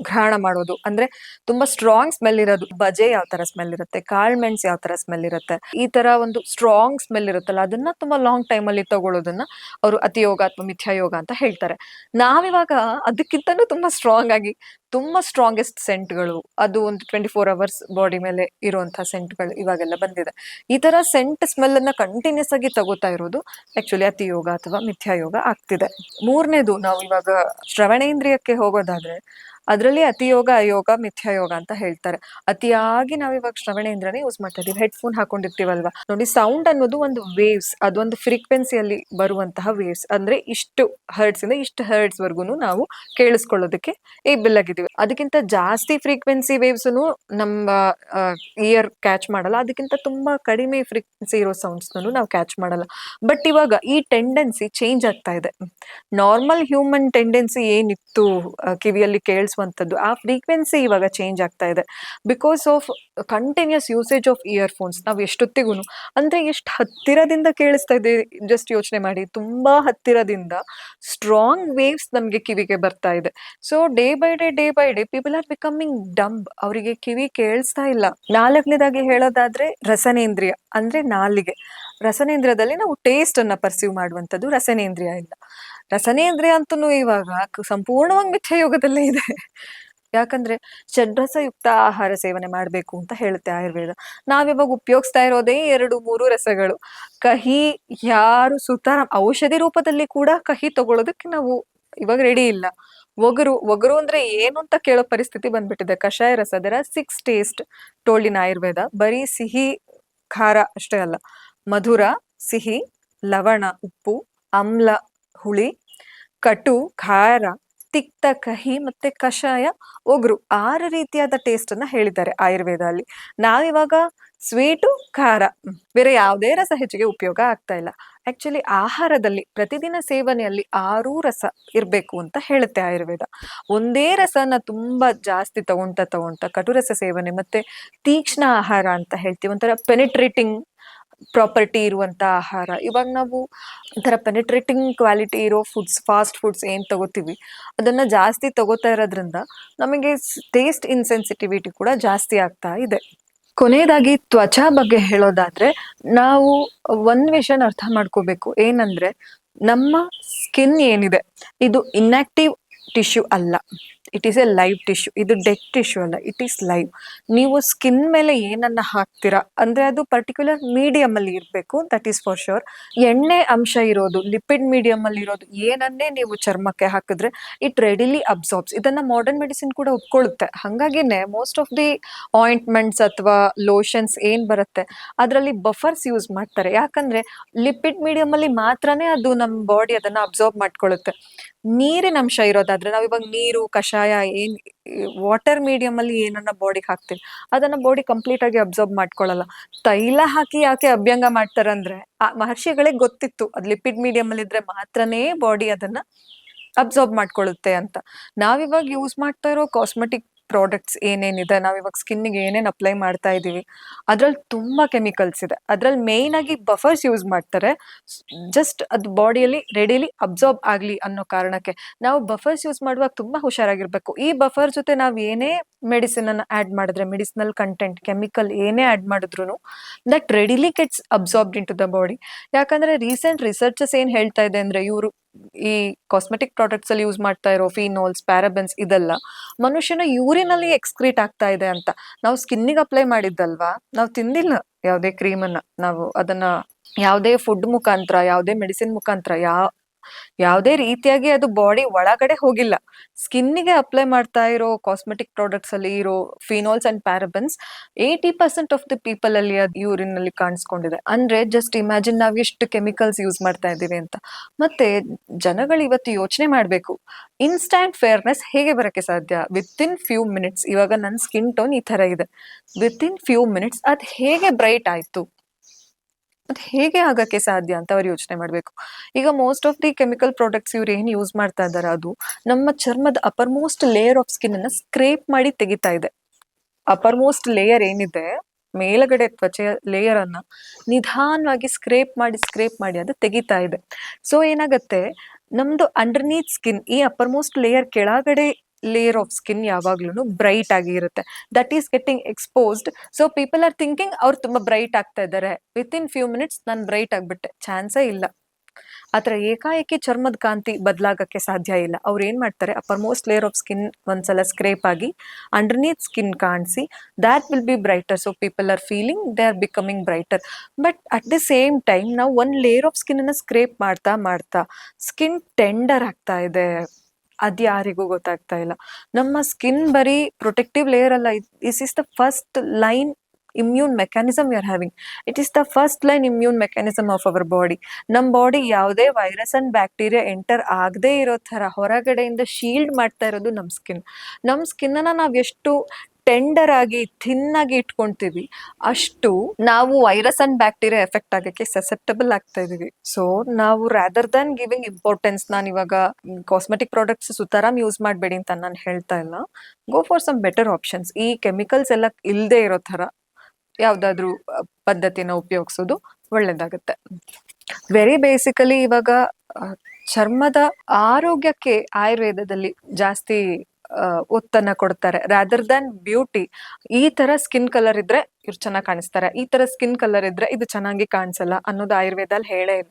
ಘ್ರಾಣ ಮಾಡೋದು, ಅಂದ್ರೆ ತುಂಬಾ ಸ್ಟ್ರಾಂಗ್ ಸ್ಮೆಲ್ ಇರೋದು. ಬಜೆ ಯಾವ ತರ ಸ್ಮೆಲ್ ಇರುತ್ತೆ, ಕಾಳ್ ಮೆಣಸ್ ಯಾವ ತರ ಸ್ಮೆಲ್ ಇರುತ್ತೆ, ಈ ತರ ಒಂದು ಸ್ಟ್ರಾಂಗ್ ಸ್ಮೆಲ್ ಇರುತ್ತಲ್ಲ, ಅದನ್ನ ತುಂಬಾ ಲಾಂಗ್ ಟೈಮ್ ಅಲ್ಲಿ ತಗೊಳ್ಳೋದನ್ನ ಅವರು ಅತಿಯೋಗ ಅಥವಾ ಮಿಥ್ಯಾ ಯೋಗ ಅಂತ ಹೇಳ್ತಾರೆ. ನಾವಿವಾಗ ಅದಕ್ಕಿಂತನೂ ತುಂಬಾ ಸ್ಟ್ರಾಂಗ್ ಆಗಿ, ತುಂಬಾ ಸ್ಟ್ರಾಂಗೆಸ್ಟ್ ಸೆಂಟ್ಗಳು, ಅದು ಒಂದು 24 hours ಬಾಡಿ ಮೇಲೆ ಇರುವಂತಹ ಸೆಂಟ್ಗಳು ಇವಾಗೆಲ್ಲ ಬಂದಿದೆ. ಈ ತರ ಸೆಂಟ್ ಸ್ಮೆಲ್ ಅನ್ನ ಕಂಟಿನ್ಯೂಸ್ ಆಗಿ ತಗೋತಾ ಇರೋದು ಆಕ್ಚುಲಿ ಅತಿಯೋಗ ಅಥವಾ ಮಿಥ್ಯಾ ಯೋಗ ಆಗ್ತಿದೆ. ಮೂರನೇದು, ನಾವು ಇವಾಗ ಶ್ರವಣೇಂದ್ರಿಯಕ್ಕೆ ಹೋಗೋದಾದ್ರೆ ಅದರಲ್ಲಿ ಅತಿಯೋಗ, ಅಯೋಗ, ಮಿಥ್ಯಾ ಯೋಗ ಅಂತ ಹೇಳ್ತಾರೆ. ಅತಿಯಾಗಿ ನಾವಿವಾಗ ಶ್ರವಣೇಂದ್ರನೇ ಯೂಸ್ ಮಾಡ್ತಾ ಇದೀವಿ, ಹೆಡ್ಫೋನ್ ಹಾಕೊಂಡಿರ್ತೀವಲ್ವಾ, ನೋಡಿ ಸೌಂಡ್ ಅನ್ನೋದು ಒಂದು ವೇವ್ಸ್, ಅದೊಂದು ಫ್ರೀಕ್ವೆನ್ಸಿಯಲ್ಲಿ ಬರುವಂತಹ ವೇವ್ಸ್. ಅಂದ್ರೆ ಇಷ್ಟು ಹರ್ಟ್ಸ್ ಇಂದ ಇಷ್ಟು ಹರ್ಟ್ಸ್ ವರ್ಗು ನಾವು ಕೇಳಿಸ್ಕೊಳ್ಳೋದಕ್ಕೆ ಏಬಲ್ ಆಗಿದ್ದೀವಿ. ಅದಕ್ಕಿಂತ ಜಾಸ್ತಿ ಫ್ರೀಕ್ವೆನ್ಸಿ ವೇವ್ಸ್ ನಮ್ಮ ಇಯರ್ ಕ್ಯಾಚ್ ಮಾಡಲ್ಲ, ಅದಕ್ಕಿಂತ ತುಂಬಾ ಕಡಿಮೆ ಫ್ರೀಕ್ವೆನ್ಸಿ ಇರೋ ಸೌಂಡ್ಸ್ ನಾವು ಕ್ಯಾಚ್ ಮಾಡಲ್ಲ. ಬಟ್ ಇವಾಗ ಈ ಟೆಂಡೆನ್ಸಿ ಚೇಂಜ್ ಆಗ್ತಾ ಇದೆ. ನಾರ್ಮಲ್ ಹ್ಯೂಮನ್ ಟೆಂಡೆನ್ಸಿ ಏನಿತ್ತು ಕಿವಿಯಲ್ಲಿ ಕೇಳಿಸುವಂಥದ್ದು, ಆ ಫ್ರೀಕ್ವೆನ್ಸಿ ಇವಾಗ ಚೇಂಜ್ ಆಗ್ತಾ ಇದೆ because of continuous usage of earphones. ನಾವು ಎಷ್ಟೊತ್ತಿಗೂ ಅಂದ್ರೆ ಎಷ್ಟು ಹತ್ತಿರದಿಂದ ಕೇಳಿಸ್ತಾ ಇದೆ, ಜಸ್ಟ್ ಯೋಚನೆ ಮಾಡಿ, ತುಂಬಾ ಹತ್ತಿರದಿಂದ ಸ್ಟ್ರಾಂಗ್ ವೇವ್ಸ್ ನಮ್ಗೆ ಕಿವಿಗೆ ಬರ್ತಾ ಇದೆ. So day by day people are becoming dumb, ಅವರಿಗೆ ಕಿವಿ ಕೇಳಿಸ್ತಾ ಇಲ್ಲ. ನಾಲ್ಕನೇದಾಗಿ ಹೇಳೋದಾದ್ರೆ ರಸನೇಂದ್ರಿಯ ಅಂದ್ರೆ ನಾಲಿಗೆ. ರಸನೇಂದ್ರಿಯದಲ್ಲಿ ನಾವು ಟೇಸ್ಟ್ ಅನ್ನ ಪರ್ಸೀವ್ ಮಾಡುವಂಥದ್ದು ರಸನೇಂದ್ರಿಯ ಇಲ್ಲ. ರಸನೇಂದ್ರಿಯ ಅಂತೂ ಇವಾಗ ಸಂಪೂರ್ಣವಾಗಿ ಮಿಥ್ಯ ಯೋಗದಲ್ಲೇ ಇದೆ. ಯಾಕಂದ್ರೆ ಷಡ್ರಸಯುಕ್ತ ಆಹಾರ ಸೇವನೆ ಮಾಡಬೇಕು ಅಂತ ಹೇಳುತ್ತೆ ಆಯುರ್ವೇದ. ನಾವಿವಾಗ ಉಪಯೋಗಿಸ್ತಾ ಇರೋದೇ 2-3 ರಸಗಳು. ಕಹಿ ಯಾರು ಸುತಾರ ಔಷಧಿ ರೂಪದಲ್ಲಿ ಕೂಡ ಕಹಿ ತಗೊಳ್ಳೋದಕ್ಕೆ ನಾವು ಇವಾಗ ರೆಡಿ ಇಲ್ಲ. ಒಗರು ಅಂದ್ರೆ ಏನು ಅಂತ ಕೇಳೋ ಪರಿಸ್ಥಿತಿ ಬಂದ್ಬಿಟ್ಟಿದೆ. ಕಷಾಯ ರಸ, ಅದರ 6 ಟೇಸ್ಟ್ ಟೋಲ್ಡ್ ಇನ್ ಆಯುರ್ವೇದ. ಬರೀ ಸಿಹಿ ಖಾರ ಅಷ್ಟೇ ಅಲ್ಲ, ಮಧುರ, ಸಿಹಿ, ಲವಣ ಉಪ್ಪು, ಆಮ್ಲ ಹುಳಿ, ಕಟು ಖಾರ, ತಿಕ್ತ ಕಹಿ ಮತ್ತೆ ಕಷಾಯ ಒಗ್ರು, 6 ರೀತಿಯಾದ ಟೇಸ್ಟ್ ಅನ್ನ ಹೇಳಿದ್ದಾರೆ ಆಯುರ್ವೇದ ಅಲ್ಲಿ. ನಾವಿವಾಗ ಸ್ವೀಟು ಖಾರ, ಬೇರೆ ಯಾವುದೇ ರಸ ಹೆಚ್ಚಿಗೆ ಉಪಯೋಗ ಆಗ್ತಾ ಇಲ್ಲ. ಆಕ್ಚುಲಿ ಆಹಾರದಲ್ಲಿ ಪ್ರತಿದಿನ ಸೇವನೆಯಲ್ಲಿ 6 ರಸ ಇರ್ಬೇಕು ಅಂತ ಹೇಳುತ್ತೆ ಆಯುರ್ವೇದ. ಒಂದೇ ರಸನ ತುಂಬಾ ಜಾಸ್ತಿ ತಗೊಂತ ಕಟುರಸ ಸೇವನೆ ಮತ್ತೆ ತೀಕ್ಷ್ಣ ಆಹಾರ ಅಂತ ಹೇಳ್ತೀವಿ, ಒಂಥರ ಪೆನಿಟ್ರೇಟಿಂಗ್ ಪ್ರಾಪರ್ಟಿ ಇರುವಂತ ಆಹಾರ. ಇವಾಗ ನಾವು ಒಂಥರ ಪೆನಿಟ್ರೇಟಿಂಗ್ ಕ್ವಾಲಿಟಿ ಇರೋ ಫುಡ್ಸ್, ಫಾಸ್ಟ್ ಫುಡ್ಸ್ ಏನ್ ತಗೋತೀವಿ ಅದನ್ನ ಜಾಸ್ತಿ ತಗೋತಾ ಇರೋದ್ರಿಂದ ನಮಗೆ ಟೇಸ್ಟ್ ಇನ್ಸೆನ್ಸಿಟಿವಿಟಿ ಕೂಡ ಜಾಸ್ತಿ ಆಗ್ತಾ ಇದೆ. ಕೊನೆಯದಾಗಿ ತ್ವಚಾ ಬಗ್ಗೆ ಹೇಳೋದಾದ್ರೆ, ನಾವು ಒಂದ್ ವಿಷಯನ ಅರ್ಥ ಮಾಡ್ಕೋಬೇಕು, ಏನಂದ್ರೆ ನಮ್ಮ ಸ್ಕಿನ್ ಏನಿದೆ ಇದು ಇನ್ಆಕ್ಟಿವ್ ಟಿಶ್ಯೂ ಅಲ್ಲ, it is A live tissue, ಇದು ಡೆಡ್ ಟಿಶ್ಯೂ ಅಲ್ಲ, ಇಟ್ ಈಸ್ ಲೈವ್. ನೀವು ಸ್ಕಿನ್ ಮೇಲೆ ಏನನ್ನ ಹಾಕ್ತೀರಾ ಅಂದ್ರೆ ಅದು ಪರ್ಟಿಕ್ಯುಲರ್ ಮೀಡಿಯಂ ಅಲ್ಲಿ ಇರಬೇಕು, ದಟ್ ಈಸ್ ಫಾರ್ ಶೋರ್. ಎಣ್ಣೆ ಅಂಶ ಇರೋದು, ಲಿಪಿಡ್ ಮೀಡಿಯಂ ಅಲ್ಲಿ ಇರೋದು ಏನನ್ನೇ ನೀವು ಚರ್ಮಕ್ಕೆ ಹಾಕಿದ್ರೆ ಇಟ್ ರೆಡಿಲಿ ಅಬ್ಸಾರ್ಬ್ಸ್. ಇದನ್ನ ಮಾಡರ್ನ್ ಮೆಡಿಸಿನ್ ಕೂಡ ಒಪ್ಕೊಳ್ಳುತ್ತೆ. ಹಂಗಾಗಿನೇ ಮೋಸ್ಟ್ ಆಫ್ ದಿ ಆಯಿಂಟ್ಮೆಂಟ್ಸ್ ಅಥವಾ ಲೋಷನ್ಸ್ ಏನ್ ಬರುತ್ತೆ ಅದರಲ್ಲಿ ಬಫರ್ಸ್ ಯೂಸ್ ಮಾಡ್ತಾರೆ. ಯಾಕಂದ್ರೆ ಲಿಪಿಡ್ ಮೀಡಿಯಂ ಅಲ್ಲಿ ಮಾತ್ರನೇ ಅದು ನಮ್ಮ ಬಾಡಿ ಅದನ್ನ ಅಬ್ಸಾರ್ಬ್ ಮಾಡ್ಕೊಳ್ಳುತ್ತೆ. ನೀರಿನ ಅಂಶ ಇರೋದಾದ್ರೆ ನಾವ್ ಇವಾಗ ನೀರು, ಕಷಾಯ, ಏನ್ ವಾಟರ್ ಮೀಡಿಯಂ ಅಲ್ಲಿ ಏನನ್ನ ಬಾಡಿಗೆ ಹಾಕ್ತಿವಿ ಅದನ್ನ ಬಾಡಿ ಕಂಪ್ಲೀಟ್ ಆಗಿ ಅಬ್ಸಾರ್ಬ್ ಮಾಡ್ಕೊಳ್ಳಲ್ಲ. ತೈಲ ಹಾಕಿ ಯಾಕೆ ಅಭ್ಯಂಗ ಮಾಡ್ತಾರಂದ್ರೆ ಆ ಮಹರ್ಷಿಗಳಿಗೆ ಗೊತ್ತಿತ್ತು ಅದ್ ಲಿಪಿಡ್ ಮೀಡಿಯಂ ಅಲ್ಲಿ ಇದ್ರೆ ಮಾತ್ರನೇ ಬಾಡಿ ಅದನ್ನ ಅಬ್ಸಾರ್ಬ್ ಮಾಡ್ಕೊಳ್ಳುತ್ತೆ ಅಂತ. ನಾವಿವಾಗ ಯೂಸ್ ಮಾಡ್ತಾ ಇರೋ ಕಾಸ್ಮೆಟಿಕ್ ಪ್ರಾಡಕ್ಟ್ಸ್ ಏನೇನಿದೆ, ನಾವಿವಾಗ ಸ್ಕಿನ್ಗೆ ಏನೇನ್ ಅಪ್ಲೈ ಮಾಡ್ತಾ ಇದೀವಿ ಅದ್ರಲ್ಲಿ ತುಂಬಾ ಕೆಮಿಕಲ್ಸ್ ಇದೆ. ಅದ್ರಲ್ಲಿ ಮೇನ್ ಆಗಿ ಬಫರ್ಸ್ ಯೂಸ್ ಮಾಡ್ತಾರೆ, ಜಸ್ಟ್ ಅದು ಬಾಡಿಯಲ್ಲಿ ರೆಡಿಲಿ ಅಬ್ಸಾರ್ಬ್ ಆಗ್ಲಿ ಅನ್ನೋ ಕಾರಣಕ್ಕೆ. ನಾವು ಬಫರ್ಸ್ ಯೂಸ್ ಮಾಡುವಾಗ ತುಂಬಾ ಹುಷಾರಾಗಿರ್ಬೇಕು. ಈ ಬಫರ್ ಜೊತೆ ನಾವ್ ಏನೇ ಮೆಡಿಸಿನ್ ಅನ್ನ ಆಡ್ ಮಾಡಿದ್ರೆ, ಮೆಡಿಸಿನಲ್ ಕಂಟೆಂಟ್, ಕೆಮಿಕಲ್ ಏನೇ ಆಡ್ ಮಾಡಿದ್ರು that readily gets absorbed into the body. ಯಾಕಂದ್ರೆ ರೀಸೆಂಟ್ ರಿಸರ್ಚಸ್ ಏನ್ ಹೇಳ್ತಾ ಇದೆ ಅಂದ್ರೆ ಇವರು ಈ ಕಾಸ್ಮೆಟಿಕ್ ಪ್ರಾಡಕ್ಟ್ಸ್ ಅಲ್ಲಿ ಯೂಸ್ ಮಾಡ್ತಾ ಇರೋ ಫಿನೋಲ್ಸ್, ಪ್ಯಾರಾಬೆನ್ಸ್ ಇದೆಲ್ಲ ಮನುಷ್ಯನ ಯೂರಿನ್ ಅಲ್ಲಿ ಎಕ್ಸ್ಕ್ರೀಟ್ ಆಗ್ತಾ ಇದೆ ಅಂತ. ನಾವು ಸ್ಕಿನ್ನಿಗೆ ಅಪ್ಲೈ ಮಾಡಿದ್ದಲ್ವಾ, ನಾವು ತಿಂದಿಲ್ಲ ಯಾವುದೇ ಕ್ರೀಮ್ ಅನ್ನ, ನಾವು ಅದನ್ನ ಯಾವುದೇ ಫುಡ್ ಮುಖಾಂತರ, ಯಾವುದೇ ಮೆಡಿಸಿನ್ ಮುಖಾಂತರ, ಯಾವುದೇ ರೀತಿಯಾಗಿ ಅದು ಬಾಡಿ ಒಳಗಡೆ ಹೋಗಿಲ್ಲ. ಸ್ಕಿನ್ನಿಗೆ ಅಪ್ಲೈ ಮಾಡ್ತಾ ಇರೋ ಕಾಸ್ಮೆಟಿಕ್ ಪ್ರಾಡಕ್ಟ್ಸ್ ಅಲ್ಲಿ ಇರೋ ಫಿನೋಲ್ಸ್ ಅಂಡ್ ಪ್ಯಾರಾಬೆನ್ಸ್ 80% ಆಫ್ ದಿ ಪೀಪಲ್ ಅಲ್ಲಿ ಅದು ಯೂರಿನ್ ಅಲ್ಲಿ ಕಾಣಿಸ್ಕೊಂಡಿದೆ. ಅಂದ್ರೆ ಜಸ್ಟ್ ಇಮ್ಯಾಜಿನ್ ನಾವ್ ಎಷ್ಟು ಕೆಮಿಕಲ್ಸ್ ಯೂಸ್ ಮಾಡ್ತಾ ಇದೀವಿ ಅಂತ. ಮತ್ತೆ ಜನಗಳು ಇವತ್ತು ಯೋಚನೆ ಮಾಡ್ಬೇಕು, ಇನ್ಸ್ಟ್ಯಾಂಟ್ ಫೇರ್ನೆಸ್ ಹೇಗೆ ಬರಕ್ಕೆ ಸಾಧ್ಯ? ವಿತ್ ಇನ್ ಫ್ಯೂ ಮಿನಿಟ್ಸ್, ಇವಾಗ ನನ್ನ ಸ್ಕಿನ್ ಟೋನ್ ಈ ತರ ಇದೆ, ವಿತ್ ಇನ್ ಫ್ಯೂ ಮಿನಿಟ್ಸ್ ಅದ್ ಹೇಗೆ ಬ್ರೈಟ್ ಆಯ್ತು, ಅದ್ ಹೇಗೆ ಆಗಕ್ಕೆ ಸಾಧ್ಯ ಅಂತ ಅವ್ರು ಯೋಚನೆ ಮಾಡ್ಬೇಕು. ಈಗ most of the chemical products ಇವ್ರು ಏನ್ ಯೂಸ್ ಮಾಡ್ತಾ ಇದಾರೆ ಅದು ನಮ್ಮ ಚರ್ಮದ upper most layer of skin ಅನ್ನ ಸ್ಕ್ರೇಪ್ ಮಾಡಿ ತೆಗಿತಾ ಇದೆ. ಅಪರ್ ಮೋಸ್ಟ್ ಲೇಯರ್ ಏನಿದೆ, ಮೇಲಗಡೆ ತ್ವಚೆಯ ಲೇಯರ್ ಅನ್ನ ನಿಧಾನವಾಗಿ ಸ್ಕ್ರೇಪ್ ಮಾಡಿ ಅದು ತೆಗಿತಾ ಇದೆ. ಸೊ ಏನಾಗತ್ತೆ, ನಮ್ದು ಅಂಡರ್ನೀತ್ ಸ್ಕಿನ್, ಈ ಅಪರ್ ಮೋಸ್ಟ್ ಲೇಯರ್ ಕೆಳಗಡೆ ಲೇಯರ್ ಆಫ್ ಸ್ಕಿನ್ ಯಾವಾಗ್ಲೂ ಬ್ರೈಟ್ ಆಗಿ ಇರುತ್ತೆ. That is getting exposed. So people R thinking ಅವ್ರು ತುಂಬಾ ಬ್ರೈಟ್ ಆಗ್ತಾ ಇದ್ದಾರೆ, ವಿತ್ ಇನ್ ಫ್ಯೂ ಮಿನಿಟ್ಸ್ ನಾನು ಬ್ರೈಟ್ ಆಗ್ಬಿಟ್ಟೆ. ಚಾನ್ಸೇ ಇಲ್ಲ. ಆತರ ಏಕಾಏಕಿ ಚರ್ಮದ ಕಾಂತಿ ಬದಲಾಗಕ್ಕೆ ಸಾಧ್ಯ ಇಲ್ಲ. ಅವ್ರು ಏನ್ ಮಾಡ್ತಾರೆ, upper most layer of skin ಒಂದ್ಸಲ ಸ್ಕ್ರೇಪ್ ಆಗಿ ಅಂಡರ್ನೀತ್ ಸ್ಕಿನ್ ಕಾಣಿಸಿ that will be brighter. So people are feeling they are becoming brighter. But at the same time ನಾವು ಒಂದ್ ಲೇಯರ್ ಆಫ್ ಸ್ಕಿನ್ ಅನ್ನ ಸ್ಕ್ರೇಪ್ ಮಾಡ್ತಾ ಸ್ಕಿನ್ ಟೆಂಡರ್ ಆಗ್ತಾ ಇದೆ. ಅದ್ಯಾರಿಗೂ ಗೊತ್ತಾಗ್ತಾ ಇಲ್ಲ. ನಮ್ಮ ಸ್ಕಿನ್ ಬರೀ ಪ್ರೊಟೆಕ್ಟಿವ್ ಲೇಯರ್ ಅಲ್ಲ, this is the first line immune mechanism you are having. It is the first line immune mechanism of our body. ನಮ್ ಬಾಡಿ ಯಾವುದೇ ವೈರಸ್ ಅಂಡ್ ಬ್ಯಾಕ್ಟೀರಿಯಾ ಎಂಟರ್ ಆಗದೆ ಇರೋ ತರ ಹೊರಗಡೆಯಿಂದ ಶೀಲ್ಡ್ ಮಾಡ್ತಾ ಇರೋದು ನಮ್ ಸ್ಕಿನ್. ನಮ್ ಸ್ಕಿನ್ ಅನ್ನ ನಾವ್ ಎಷ್ಟು ಟೆಂಡರ್ ಆಗಿ ಥಿನ್ ಆಗಿ ಇಟ್ಕೊಂತೀವಿ ಅಷ್ಟು ನಾವು ವೈರಸ್ ಅಂಡ್ ಬ್ಯಾಕ್ಟೀರಿಯಾ ಎಫೆಕ್ಟ್ ಆಗಕ್ಕೆ ಸಸೆಪ್ಟಬಲ್ ಆಗ್ತಾ ಇದೀವಿ. ಸೊ ನಾವು ರಾದರ್ ದನ್ ಗಿವಿಂಗ್ ಇಂಪಾರ್ಟೆನ್ಸ್, ನಾನು ಇವಾಗ ಕಾಸ್ಮೆಟಿಕ್ ಪ್ರಾಡಕ್ಟ್ಸ್ ಸುತಾರಾಮ್ ಯೂಸ್ ಮಾಡಬೇಡಿ ಅಂತ ನಾನು ಹೇಳ್ತಾ ಇಲ್ಲ. Go for some better options. ಈ ಕೆಮಿಕಲ್ಸ್ ಎಲ್ಲ ಇಲ್ಲದೆ ಇರೋ ತರ ಯಾವ್ದಾದ್ರು ಪದ್ಧತಿನ ಉಪಯೋಗಿಸೋದು ಒಳ್ಳೇದಾಗುತ್ತೆ. ವೆರಿ ಬೇಸಿಕಲಿ ಇವಾಗ ಚರ್ಮದ ಆರೋಗ್ಯಕ್ಕೆ ಆಯುರ್ವೇದದಲ್ಲಿ ಜಾಸ್ತಿ ಒತ್ತನ್ನ ಕೊಡ್ತಾರೆ ರಾದರ್ ದನ್ ಬ್ಯೂಟಿ. ಈ ತರ ಸ್ಕಿನ್ ಕಲರ್ ಇದ್ರೆ ಇವ್ರು ಚೆನ್ನಾಗಿ ಕಾಣಿಸ್ತಾರೆ, ಈ ತರ ಸ್ಕಿನ್ ಕಲರ್ ಇದ್ರೆ ಇದು ಚೆನ್ನಾಗಿ ಕಾಣಿಸಲ್ಲ ಅನ್ನೋದು ಆಯುರ್ವೇದಲ್ಲಿ ಹೇಳೇ ಇಲ್ಲ.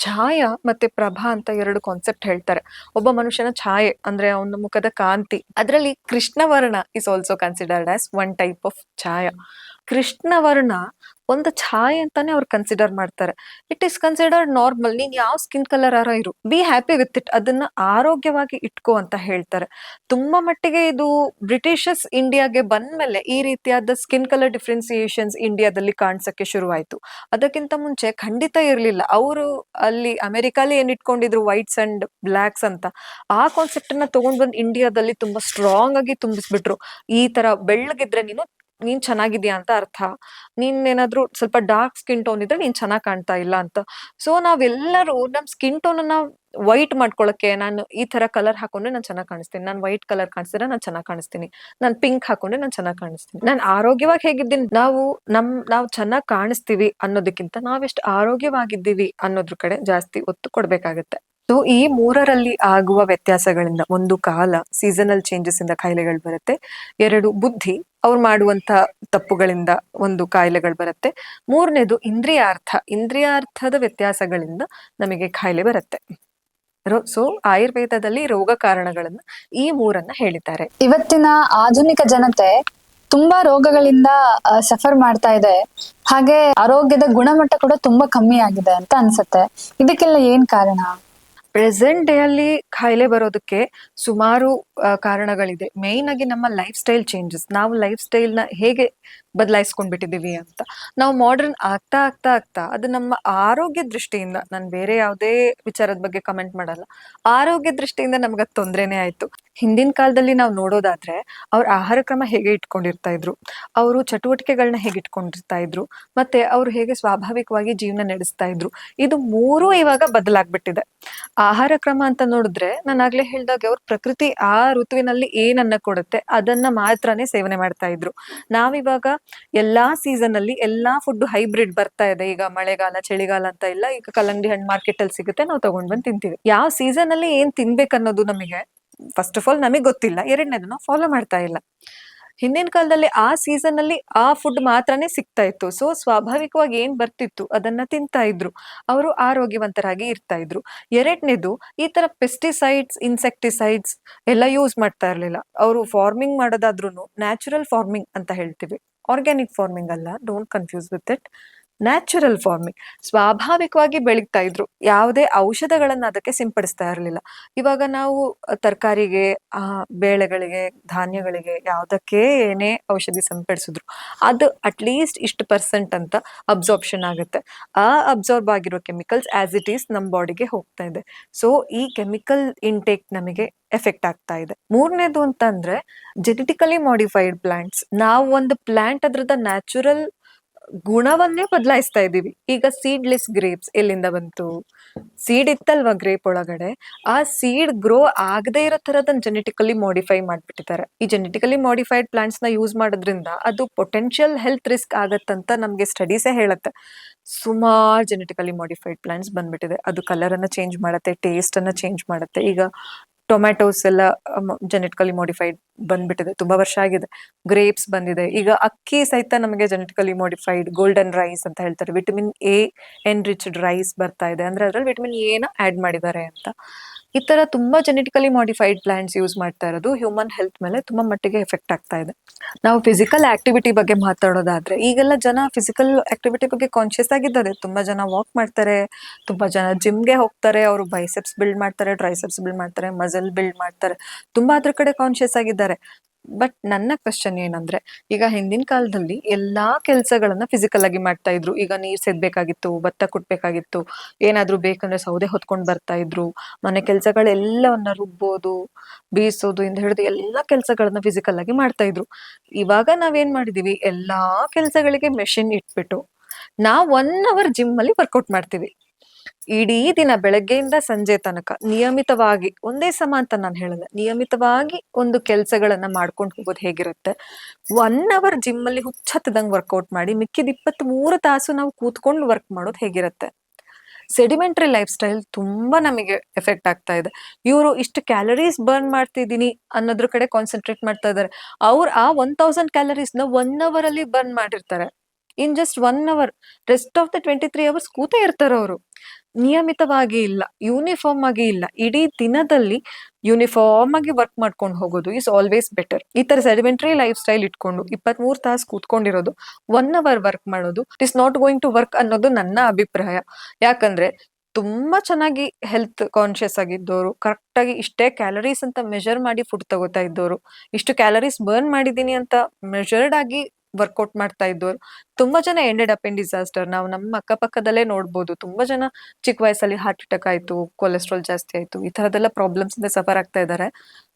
ಛಾಯ ಮತ್ತೆ ಪ್ರಭಾ ಅಂತ ಎರಡು ಕಾನ್ಸೆಪ್ಟ್ ಹೇಳ್ತಾರೆ. ಒಬ್ಬ ಮನುಷ್ಯನ ಛಾಯೆ ಅಂದ್ರೆ ಅವನ ಮುಖದ ಕಾಂತಿ, ಅದರಲ್ಲಿ ಕೃಷ್ಣವರ್ಣ is also considered as one type of ಛಾಯ. ಕೃಷ್ಣವರ್ಣ ಒಂದು ಛಾಯೆ ಅಂತಾನೆ ಅವ್ರು ಕನ್ಸಿಡರ್ ಮಾಡ್ತಾರೆ. It is considered normal. ನೀನ್ ಯಾವ ಸ್ಕಿನ್ ಕಲರ್ ಆರ ಇರು, ಬಿ ಹ್ಯಾಪಿ ವಿತ್ ಇಟ್, ಅದನ್ನ ಆರೋಗ್ಯವಾಗಿ ಇಟ್ಕೋ ಅಂತ ಹೇಳ್ತಾರೆ. ತುಂಬಾ ಮಟ್ಟಿಗೆ ಇದು ಬ್ರಿಟಿಷರ್ಸ್ ಇಂಡಿಯಾಗೆ ಬಂದ್ಮೇಲೆ ಈ ರೀತಿಯಾದ ಸ್ಕಿನ್ ಕಲರ್ ಡಿಫ್ರೆನ್ಸಿಯೇಷನ್ಸ್ ಇಂಡಿಯಾದಲ್ಲಿ ಕಾಣಿಸಕ್ಕೆ ಶುರುವಾಯ್ತು. ಅದಕ್ಕಿಂತ ಮುಂಚೆ ಖಂಡಿತ ಇರ್ಲಿಲ್ಲ. ಅವರು ಅಲ್ಲಿ ಅಮೆರಿಕಾಲಿ ಏನ್ ಇಟ್ಕೊಂಡಿದ್ರು ವೈಟ್ಸ್ ಅಂಡ್ ಬ್ಲಾಕ್ಸ್ ಅಂತ, ಆ ಕಾನ್ಸೆಪ್ಟ್ ಅನ್ನ ತಗೊಂಡ್ ಬಂದ್ ಇಂಡಿಯಾದಲ್ಲಿ ತುಂಬಾ ಸ್ಟ್ರಾಂಗ್ ಆಗಿ ತುಂಬಿಸ್ಬಿಟ್ರು. ಈ ತರ ಬೆಳ್ಳಗಿದ್ರೆ ನೀನ್ ಚೆನ್ನಾಗಿದ್ಯಾ ಅಂತ ಅರ್ಥ, ನೀನ್ ಏನಾದ್ರೂ ಸ್ವಲ್ಪ ಡಾರ್ಕ್ ಸ್ಕಿನ್ ಟೋನ್ ಇದ್ರೆ ನೀನ್ ಚೆನ್ನಾಗ್ ಕಾಣ್ತಾ ಇಲ್ಲ ಅಂತ. ಸೊ ನಾವೆಲ್ಲರೂ ನಮ್ ಸ್ಕಿನ್ ಟೋನ್ ಅನ್ನ ವೈಟ್ ಮಾಡ್ಕೊಳಕ್ಕೆ, ನಾನು ಈ ತರ ಕಲರ್ ಹಾಕೊಂಡ್ರೆ ನಾನು ಚೆನ್ನಾಗಿ ಕಾಣಿಸ್ತೀನಿ, ನಾನು ವೈಟ್ ಕಲರ್ ಕಾಣಿಸಿದ್ರೆ ನಾನು ಚೆನ್ನಾಗಿ ಕಾಣಿಸ್ತೀನಿ, ನಾನು ಪಿಂಕ್ ಹಾಕೊಂಡ್ರೆ ನಾನು ಚೆನ್ನಾಗಿ ಕಾಣಿಸ್ತೀನಿ, ನಾನು ಆರೋಗ್ಯವಾಗಿ ಹೇಗಿದ್ದೀನಿ, ನಾವು ಚೆನ್ನಾಗಿ ಕಾಣಿಸ್ತೀವಿ ಅನ್ನೋದಕ್ಕಿಂತ ನಾವೆಷ್ಟು ಆರೋಗ್ಯವಾಗಿದ್ದೀವಿ ಅನ್ನೋದ್ರ ಕಡೆ ಜಾಸ್ತಿ ಒತ್ತು ಕೊಡ್ಬೇಕಾಗತ್ತೆ. ಸೊ ಈ ಮೂರರಲ್ಲಿ ಆಗುವ ವ್ಯತ್ಯಾಸಗಳಿಂದ, ಒಂದು ಕಾಲ, ಸೀಸನಲ್ ಚೇಂಜಸ್ ಇಂದ ಕಾಯಿಲೆಗಳು ಬರುತ್ತೆ. ಎರಡು ಬುದ್ಧಿ, ಅವ್ರು ಮಾಡುವಂತ ತಪ್ಪುಗಳಿಂದ ಒಂದು ಕಾಯಿಲೆಗಳು ಬರುತ್ತೆ. ಮೂರನೇದು ಇಂದ್ರಿಯಾರ್ಥದ ವ್ಯತ್ಯಾಸಗಳಿಂದ ನಮಗೆ ಕಾಯಿಲೆ ಬರುತ್ತೆ. ಸೊ ಆಯುರ್ವೇದದಲ್ಲಿ ರೋಗ ಕಾರಣಗಳನ್ನ ಈ ಮೂರನ್ನ ಹೇಳಿದ್ದಾರೆ. ಇವತ್ತಿನ ಆಧುನಿಕ ಜನತೆ ತುಂಬಾ ರೋಗಗಳಿಂದ ಸಫರ್ ಮಾಡ್ತಾ ಇದೆ. ಹಾಗೆ ಆರೋಗ್ಯದ ಗುಣಮಟ್ಟ ಕೂಡ ತುಂಬಾ ಕಮ್ಮಿ ಆಗಿದೆ ಅಂತ ಅನ್ಸುತ್ತೆ. ಇದಕ್ಕೆಲ್ಲ ಏನ್ ಕಾರಣ? ಪ್ರೆಸೆಂಟ್ ಡೇ ಅಲ್ಲಿ ಕಾಯಿಲೆ ಬರೋದಕ್ಕೆ ಸುಮಾರು ಕಾರಣಗಳಿದೆ. ಮೇಯ್ನ್ ಆಗಿ ನಮ್ಮ ಲೈಫ್ ಸ್ಟೈಲ್ ಚೇಂಜಸ್. ನಾವು ಲೈಫ್ ಸ್ಟೈಲ್ ನ ಹೇಗೆ ಬದಲಾಯಿಸ್ಕೊಂಡ್ಬಿಟ್ಟಿದೀವಿ ಅಂತ. ನಾವು ಮಾಡರ್ನ್ ಆಗ್ತಾ ಆಗ್ತಾ ಆಗ್ತಾ ಅದು ನಮ್ಮ ಆರೋಗ್ಯ ದೃಷ್ಟಿಯಿಂದ, ನಾನು ಬೇರೆ ಯಾವುದೇ ವಿಚಾರದ ಬಗ್ಗೆ ಕಮೆಂಟ್ ಮಾಡಲ್ಲ, ಆರೋಗ್ಯ ದೃಷ್ಟಿಯಿಂದ ನಮ್ಗೆ ಅದು ತೊಂದ್ರೆನೇ ಆಯ್ತು. ಹಿಂದಿನ ಕಾಲದಲ್ಲಿ ನಾವು ನೋಡೋದಾದ್ರೆ ಅವ್ರ ಆಹಾರ ಕ್ರಮ ಹೇಗೆ ಇಟ್ಕೊಂಡಿರ್ತಾ ಇದ್ರು, ಅವರು ಚಟುವಟಿಕೆಗಳನ್ನ ಹೇಗೆ ಇಟ್ಕೊಂಡಿರ್ತಾ ಇದ್ರು, ಮತ್ತೆ ಅವ್ರು ಹೇಗೆ ಸ್ವಾಭಾವಿಕವಾಗಿ ಜೀವನ ನಡೆಸ್ತಾ ಇದ್ರು, ಇದು ಮೂರೂ ಇವಾಗ ಬದಲಾಗ್ಬಿಟ್ಟಿದೆ. ಆಹಾರ ಕ್ರಮ ಅಂತ ನೋಡಿದ್ರೆ ನಾನು ಆಗ್ಲೇ ಹೇಳ್ದಾಗ ಅವ್ರ ಪ್ರಕೃತಿ ಆ ಋತುವಿನಲ್ಲಿ ಏನನ್ನ ಕೊಡುತ್ತೆ ಅದನ್ನ ಮಾತ್ರನೇ ಸೇವನೆ ಮಾಡ್ತಾ ಇದ್ರು. ನಾವಿವಾಗ ಎಲ್ಲಾ ಸೀಸನ್ ಅಲ್ಲಿ ಎಲ್ಲಾ ಫುಡ್ ಹೈಬ್ರಿಡ್ ಬರ್ತಾ ಇದೆ. ಈಗ ಮಳೆಗಾಲ ಚಳಿಗಾಲ ಅಂತ ಇಲ್ಲ, ಈಗ ಕಲ್ಲಂಗಡಿ ಹಣ್ಣು ಮಾರ್ಕೆಟ್ ಅಲ್ಲಿ ಸಿಗುತ್ತೆ, ನಾವು ತಗೊಂಡ್ ಬಂದು ತಿಂತೀವಿ. ಯಾವ ಸೀಸನ್ ಅಲ್ಲಿ ಏನ್ ತಿನ್ಬೇಕನ್ನೋದು ನಮಗೆ ಫಸ್ಟ್ ಆಫ್ ಆಲ್ ನಮಗೆ ಗೊತ್ತಿಲ್ಲ, ಎರಡನೇದು ನಾವು ಫಾಲೋ ಮಾಡ್ತಾ ಇಲ್ಲ. ಹಿಂದಿನ ಕಾಲದಲ್ಲಿ ಆ ಸೀಸನ್ ಅಲ್ಲಿ ಆ ಫುಡ್ ಮಾತ್ರನೇ ಸಿಗ್ತಾ ಇತ್ತು. ಸೊ ಸ್ವಾಭಾವಿಕವಾಗಿ ಏನ್ ಬರ್ತಿತ್ತು ಅದನ್ನ ತಿಂತಾ ಇದ್ರು, ಅವರು ಆರೋಗ್ಯವಂತರಾಗಿ ಇರ್ತಾ ಇದ್ರು. ಎರಡನೇದು, ಈ ತರ ಪೆಸ್ಟಿಸೈಡ್ಸ್ ಇನ್ಸೆಕ್ಟಿಸೈಡ್ಸ್ ಎಲ್ಲ ಯೂಸ್ ಮಾಡ್ತಾ ಇರ್ಲಿಲ್ಲ. ಅವರು ಫಾರ್ಮಿಂಗ್ ಮಾಡೋದಾದ್ರೂ ನ್ಯಾಚುರಲ್ ಫಾರ್ಮಿಂಗ್ ಅಂತ ಹೇಳ್ತೀವಿ, ಆರ್ಗ್ಯಾನಿಕ್ ಫಾರ್ಮಿಂಗ್ ಅಲ್ಲ, don't confuse with it. Natural farming, ಸ್ವಾಭಾವಿಕವಾಗಿ ಬೆಳೀತಾ ಇದ್ರು, ಯಾವುದೇ ಔಷಧಗಳನ್ನ ಅದಕ್ಕೆ ಸಿಂಪಡಿಸ್ತಾ ಇರಲಿಲ್ಲ. ಇವಾಗ ನಾವು ತರಕಾರಿಗೆ, ಬೇಳೆಗಳಿಗೆ, ಧಾನ್ಯಗಳಿಗೆ ಯಾವ್ದಕ್ಕೆ ಏನೇ ಔಷಧಿ ಸಿಂಪಡಿಸಿದ್ರು ಅದು ಅಟ್ಲೀಸ್ಟ್ ಇಷ್ಟು ಪರ್ಸೆಂಟ್ ಅಂತ ಅಬ್ಸಾರ್ಪ್ಷನ್ ಆಗುತ್ತೆ. ಆ ಅಬ್ಸಾರ್ಬ್ ಆಗಿರೋ ಕೆಮಿಕಲ್ಸ್ ಆಸ್ ಇಟ್ ಈಸ್ ನಮ್ಮ ಬಾಡಿಗೆ ಹೋಗ್ತಾ ಇದೆ. ಸೊ ಈ ಕೆಮಿಕಲ್ ಇಂಟೇಕ್ ನಮಗೆ ಎಫೆಕ್ಟ್ ಆಗ್ತಾ ಇದೆ. ಮೂರನೇದು ಅಂತಂದ್ರೆ ಜೆನೆಟಿಕಲಿ ಮಾಡಿಫೈಡ್ ಪ್ಲಾಂಟ್ಸ್. ನಾವು ಒಂದು ಪ್ಲಾಂಟ್ ಅದ್ರದ ನ್ಯಾಚುರಲ್ ಗುಣವನ್ನೇ ಬದಲಾಯಿಸ್ತಾ ಇದೀವಿ. ಈಗ ಸೀಡ್ಲೆಸ್ ಗ್ರೇಪ್ಸ್ ಎಲ್ಲಿಂದ ಬಂತು? ಸೀಡ್ ಇತ್ತಲ್ವಾ ಗ್ರೇಪ್ ಒಳಗಡೆ, ಆ ಸೀಡ್ ಗ್ರೋ ಆಗದೆ ಇರೋ ತರದನ್ನ ಜೆನೆಟಿಕಲಿ ಮಾಡಿಫೈ ಮಾಡ್ಬಿಟ್ಟಿದ್ದಾರೆ. ಈ ಜೆನೆಟಿಕಲಿ ಮಾಡಿಫೈಡ್ ಪ್ಲಾಂಟ್ಸ್ ನ ಯೂಸ್ ಮಾಡೋದ್ರಿಂದ ಅದು ಪೊಟೆನ್ಶಿಯಲ್ ಹೆಲ್ತ್ ರಿಸ್ಕ್ ಆಗತ್ತಂತ ನಮ್ಗೆ ಸ್ಟಡೀಸೇ ಹೇಳುತ್ತೆ. ಸುಮಾರು ಜೆನೆಟಿಕಲಿ ಮಾಡಿಫೈಡ್ ಪ್ಲಾಂಟ್ಸ್ ಬಂದ್ಬಿಟ್ಟಿದೆ. ಅದು ಕಲರ್ ಅನ್ನ ಚೇಂಜ್ ಮಾಡುತ್ತೆ, ಟೇಸ್ಟ್ ಅನ್ನ ಚೇಂಜ್ ಮಾಡುತ್ತೆ. ಈಗ ಟೊಮ್ಯಾಟೋಸ್ ಎಲ್ಲ ಜೆನೆಟಿಕಲಿ ಮಾಡಿಫೈಡ್ ಬಂದ್ಬಿಟ್ಟಿದೆ, ತುಂಬಾ ವರ್ಷ ಆಗಿದೆ. ಗ್ರೇಪ್ಸ್ ಬಂದಿದೆ, ಈಗ ಅಕ್ಕಿ ಸಹಿತ ನಮಗೆ ಜೆನೆಟಿಕಲಿ ಮಾಡಿಫೈಡ್ ಗೋಲ್ಡನ್ ರೈಸ್ ಅಂತ ಹೇಳ್ತಾರೆ, ವಿಟಮಿನ್ ಎ ಎನ್ರಿಚ್ಡ್ ರೈಸ್ ಬರ್ತಾ ಇದೆ. ಅಂದ್ರೆ ಅದ್ರಲ್ಲಿ ವಿಟಮಿನ್ ಎ ನ ಆಡ್ ಮಾಡಿದ್ದಾರೆ ಅಂತ. ಈ ತರ ತುಂಬಾ ಜೆನೆಟಿಕಲಿ ಮಾಡಿಫೈಡ್ ಪ್ಲಾಂಟ್ಸ್ ಯೂಸ್ ಮಾಡ್ತಾ ಇರೋದು ಹ್ಯೂಮನ್ ಹೆಲ್ತ್ ಮೇಲೆ ತುಂಬಾ ಮಟ್ಟಿಗೆ ಎಫೆಕ್ಟ್ ಆಗ್ತಾ ಇದೆ. ನಾವು ಫಿಸಿಕಲ್ ಆಕ್ಟಿವಿಟಿ ಬಗ್ಗೆ ಮಾತಾಡೋದಾದ್ರೆ, ಈಗೆಲ್ಲ ಜನ ಫಿಸಿಕಲ್ ಆಕ್ಟಿವಿಟಿ ಬಗ್ಗೆ ಕಾನ್ಶಿಯಸ್ ಆಗಿದ್ದಾರೆ. ತುಂಬಾ ಜನ ವಾಕ್ ಮಾಡ್ತಾರೆ, ತುಂಬಾ ಜನ ಜಿಮ್ಗೆ ಹೋಗ್ತಾರೆ, ಅವರು ಬೈಸೆಪ್ಸ್ ಬಿಲ್ಡ್ ಮಾಡ್ತಾರೆ, ಟ್ರೈಸೆಪ್ಸ್ ಬಿಲ್ಡ್ ಮಾಡ್ತಾರೆ, ಮಸಲ್ ಬಿಲ್ಡ್ ಮಾಡ್ತಾರೆ, ತುಂಬಾ ಅದ್ರ ಕಡೆ ಕಾನ್ಶಿಯಸ್ ಆಗಿದ್ದಾರೆ. ಬಟ್ ನನ್ನ ಕ್ವಶನ್ ಏನಂದ್ರೆ, ಈಗ ಹಿಂದಿನ ಕಾಲದಲ್ಲಿ ಎಲ್ಲಾ ಕೆಲ್ಸಗಳನ್ನ ಫಿಸಿಕಲ್ ಆಗಿ ಮಾಡ್ತಾ ಇದ್ರು. ಈಗ ನೀರ್ ಸೇದ್ಬೇಕಾಗಿತ್ತು, ಭತ್ತ ಕುಟ್ಬೇಕಾಗಿತ್ತು, ಏನಾದ್ರೂ ಬೇಕಂದ್ರೆ ಸೌದೆ ಹೊತ್ಕೊಂಡ್ ಬರ್ತಾ ಇದ್ರು. ಮನೆ ಕೆಲ್ಸಗಳೆಲ್ಲವನ್ನ ರುಬ್ಬೋದು, ಬೀಸೋದು ಇಂದ ಹಿಡಿದು ಎಲ್ಲಾ ಕೆಲ್ಸಗಳನ್ನ ಫಿಸಿಕಲ್ ಆಗಿ ಮಾಡ್ತಾ ಇದ್ರು. ಇವಾಗ ನಾವೇನ್ ಮಾಡಿದೀವಿ, ಎಲ್ಲಾ ಕೆಲ್ಸಗಳಿಗೆ ಮೆಷಿನ್ ಇಟ್ಬಿಟ್ಟು ನಾವ್ 1 ಅವರ್ ಜಿಮ್ ಅಲ್ಲಿ ವರ್ಕೌಟ್ ಮಾಡ್ತೀವಿ. ಇಡೀ ದಿನ ಬೆಳಗ್ಗೆಯಿಂದ ಸಂಜೆ ತನಕ ನಿಯಮಿತವಾಗಿ, ಒಂದೇ ಸಮ ಅಂತ ನಾನು ಹೇಳಲ್ಲ, ನಿಯಮಿತವಾಗಿ ಒಂದು ಕೆಲ್ಸಗಳನ್ನ ಮಾಡ್ಕೊಂಡು ಹೋಗೋದು ಹೇಗಿರುತ್ತೆ, 1 ಅವರ್ ಜಿಮ್ ಅಲ್ಲಿ ಹುಚ್ಚತ್ತದಂಗ್ ವರ್ಕೌಟ್ ಮಾಡಿ ಮಿಕ್ಕಿದ 23 ತಾಸು ನಾವು ಕೂತ್ಕೊಂಡು ವರ್ಕ್ ಮಾಡೋದು ಹೇಗಿರುತ್ತೆ. ಸೆಡಿಮೆಂಟ್ರಿ ಲೈಫ್ ಸ್ಟೈಲ್ ತುಂಬಾ ನಮಗೆ ಎಫೆಕ್ಟ್ ಆಗ್ತಾ ಇದೆ. ಇವರು ಇಷ್ಟು ಕ್ಯಾಲರೀಸ್ ಬರ್ನ್ ಮಾಡ್ತಿದೀನಿ ಅನ್ನೋದ್ರ ಕಡೆ ಕಾನ್ಸಂಟ್ರೇಟ್ ಮಾಡ್ತಾ ಇದ್ದಾರೆ. ಅವ್ರು ಆ 1000 ಕ್ಯಾಲರೀಸ್ ನ 1 ಅವರ್ ಅಲ್ಲಿ ಬರ್ನ್ ಮಾಡಿರ್ತಾರೆ. In just 1 hour, rest of the 23 hours ಕೂತೇ ಇರ್ತಾರೆ ಅವರು. ನಿಯಮಿತವಾಗಿ ಇಲ್ಲ, ಯೂನಿಫಾರ್ಮ್ ಆಗಿ ಇಲ್ಲ, ಇಡೀ ದಿನದಲ್ಲಿ ಯೂನಿಫಾರ್ಮ್ ಆಗಿ ವರ್ಕ್ ಮಾಡ್ಕೊಂಡು ಹೋಗೋದು ಇಸ್ ಆಲ್ವೇಸ್ ಬೆಟರ್. ಈ ತರ ಸೆಡಿಮೆಂಟರಿ ಲೈಫ್ ಸ್ಟೈಲ್ ಇಟ್ಕೊಂಡು 23 ತಾಸು ಕೂತ್ಕೊಂಡಿರೋದು, 1 ಅವರ್ ವರ್ಕ್ ಮಾಡೋದು it is not going to work ಅನ್ನೋದು ನನ್ನ ಅಭಿಪ್ರಾಯ. ಯಾಕಂದ್ರೆ ತುಂಬಾ ಚೆನ್ನಾಗಿ ಹೆಲ್ತ್ ಕಾನ್ಶಿಯಸ್ ಆಗಿದ್ದವರು, ಕರೆಕ್ಟ್ ಆಗಿ ಇಷ್ಟೇ ಕ್ಯಾಲರೀಸ್ ಅಂತ ಮೆಜರ್ ಮಾಡಿ ಫುಡ್ ತಗೋತಾ ಇದ್ದವರು, ಇಷ್ಟು ಕ್ಯಾಲರೀಸ್ ಬರ್ನ್ ಮಾಡಿದೀನಿ ಅಂತ ಮೆಜರ್ಡ್ ಆಗಿ ವರ್ಕೌಟ್ ಮಾಡ್ತಾ ಇದ್ದವರು, ತುಂಬಾ ಜನ ಎಂಡೆಡ್ ಅಪ್ ಇನ್ ಡಿಸಾಸ್ಟರ್. ನಾವು ನಮ್ಮ ಅಕ್ಕಪಕ್ಕದಲ್ಲೇ ನೋಡ್ಬೋದು, ತುಂಬಾ ಜನ ಚಿಕ್ಕ ವಯಸ್ಸಲ್ಲಿ ಹಾರ್ಟ್ ಅಟ್ಯಾಕ್ ಆಯ್ತು, ಕೊಲೆಸ್ಟ್ರಾಲ್ ಜಾಸ್ತಿ ಆಯ್ತು, ಈ ತರದೆಲ್ಲ ಪ್ರಾಬ್ಲಮ್ಸ್ ಇಂದ ಸಫರ್ ಆಗ್ತಾ ಇದ್ದಾರೆ.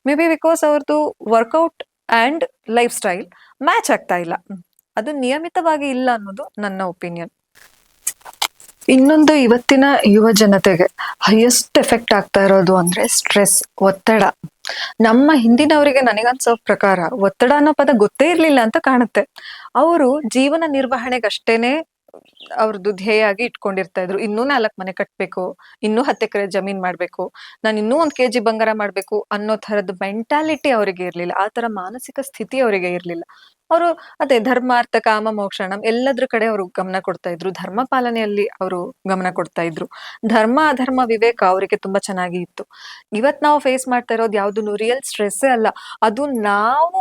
ಮೇ ಬಿ ಬಿಕಾಸ್ ಅವ್ರದ್ದು workout and lifestyle match ಆಗ್ತಾ ಇಲ್ಲ, ಅದು ನಿಯಮಿತವಾಗಿ ಇಲ್ಲ ಅನ್ನೋದು ನನ್ನ ಒಪಿನಿಯನ್. ಇನ್ನೊಂದು, ಇವತ್ತಿನ ಯುವ ಜನತೆಗೆ ಹೈಯೆಸ್ಟ್ ಎಫೆಕ್ಟ್ ಆಗ್ತಾ ಇರೋದು ಅಂದ್ರೆ ಸ್ಟ್ರೆಸ್, ಒತ್ತಡ. ನಮ್ಮ ಹಿಂದಿನವರಿಗೆ ನನಗನ್ಸೋ ಪ್ರಕಾರ ಒತ್ತಡ ಅನ್ನೋ ಪದ ಗೊತ್ತೇ ಇರ್ಲಿಲ್ಲ ಅಂತ ಕಾಣುತ್ತೆ. ಅವರು ಜೀವನ ನಿರ್ವಹಣೆಗೆ ಅಷ್ಟೇನೆ ಅವ್ರದ್ದು ಧ್ಯೇಯ ಆಗಿ ಇಟ್ಕೊಂಡಿರ್ತಾ ಇದ್ರು. ಇನ್ನೂ 4 ಮನೆ ಕಟ್ಬೇಕು, ಇನ್ನೂ 10 ಎಕರೆ ಜಮೀನ್ ಮಾಡ್ಬೇಕು, ನಾನು ಇನ್ನೂ 1 kg ಬಂಗಾರ ಮಾಡ್ಬೇಕು ಅನ್ನೋ ತರದ ಮೆಂಟಾಲಿಟಿ ಅವರಿಗೆ ಇರ್ಲಿಲ್ಲ, ಆ ತರ ಮಾನಸಿಕ ಸ್ಥಿತಿ ಅವರಿಗೆ ಇರ್ಲಿಲ್ಲ. ಅವರು ಅದೇ ಧರ್ಮ ಅರ್ಥ ಕಾಮ ಮೋಕ್ಷಣಂ ಎಲ್ಲದ್ರ ಕಡೆ ಅವರು ಗಮನ ಕೊಡ್ತಾ ಇದ್ರು. ಧರ್ಮ ಪಾಲನೆಯಲ್ಲಿ ಅವರು ಗಮನ ಕೊಡ್ತಾ ಇದ್ರು. ಧರ್ಮ ಅಧರ್ಮ ವಿವೇಕ ಅವರಿಗೆ ತುಂಬಾ ಚೆನ್ನಾಗಿ ಇತ್ತು. ಇವತ್ ನಾವು ಫೇಸ್ ಮಾಡ್ತಾ ಇರೋದು ಯಾವ್ದು ರಿಯಲ್ ಸ್ಟ್ರೆಸ್ ಅಲ್ಲ, ಅದು ನಾವು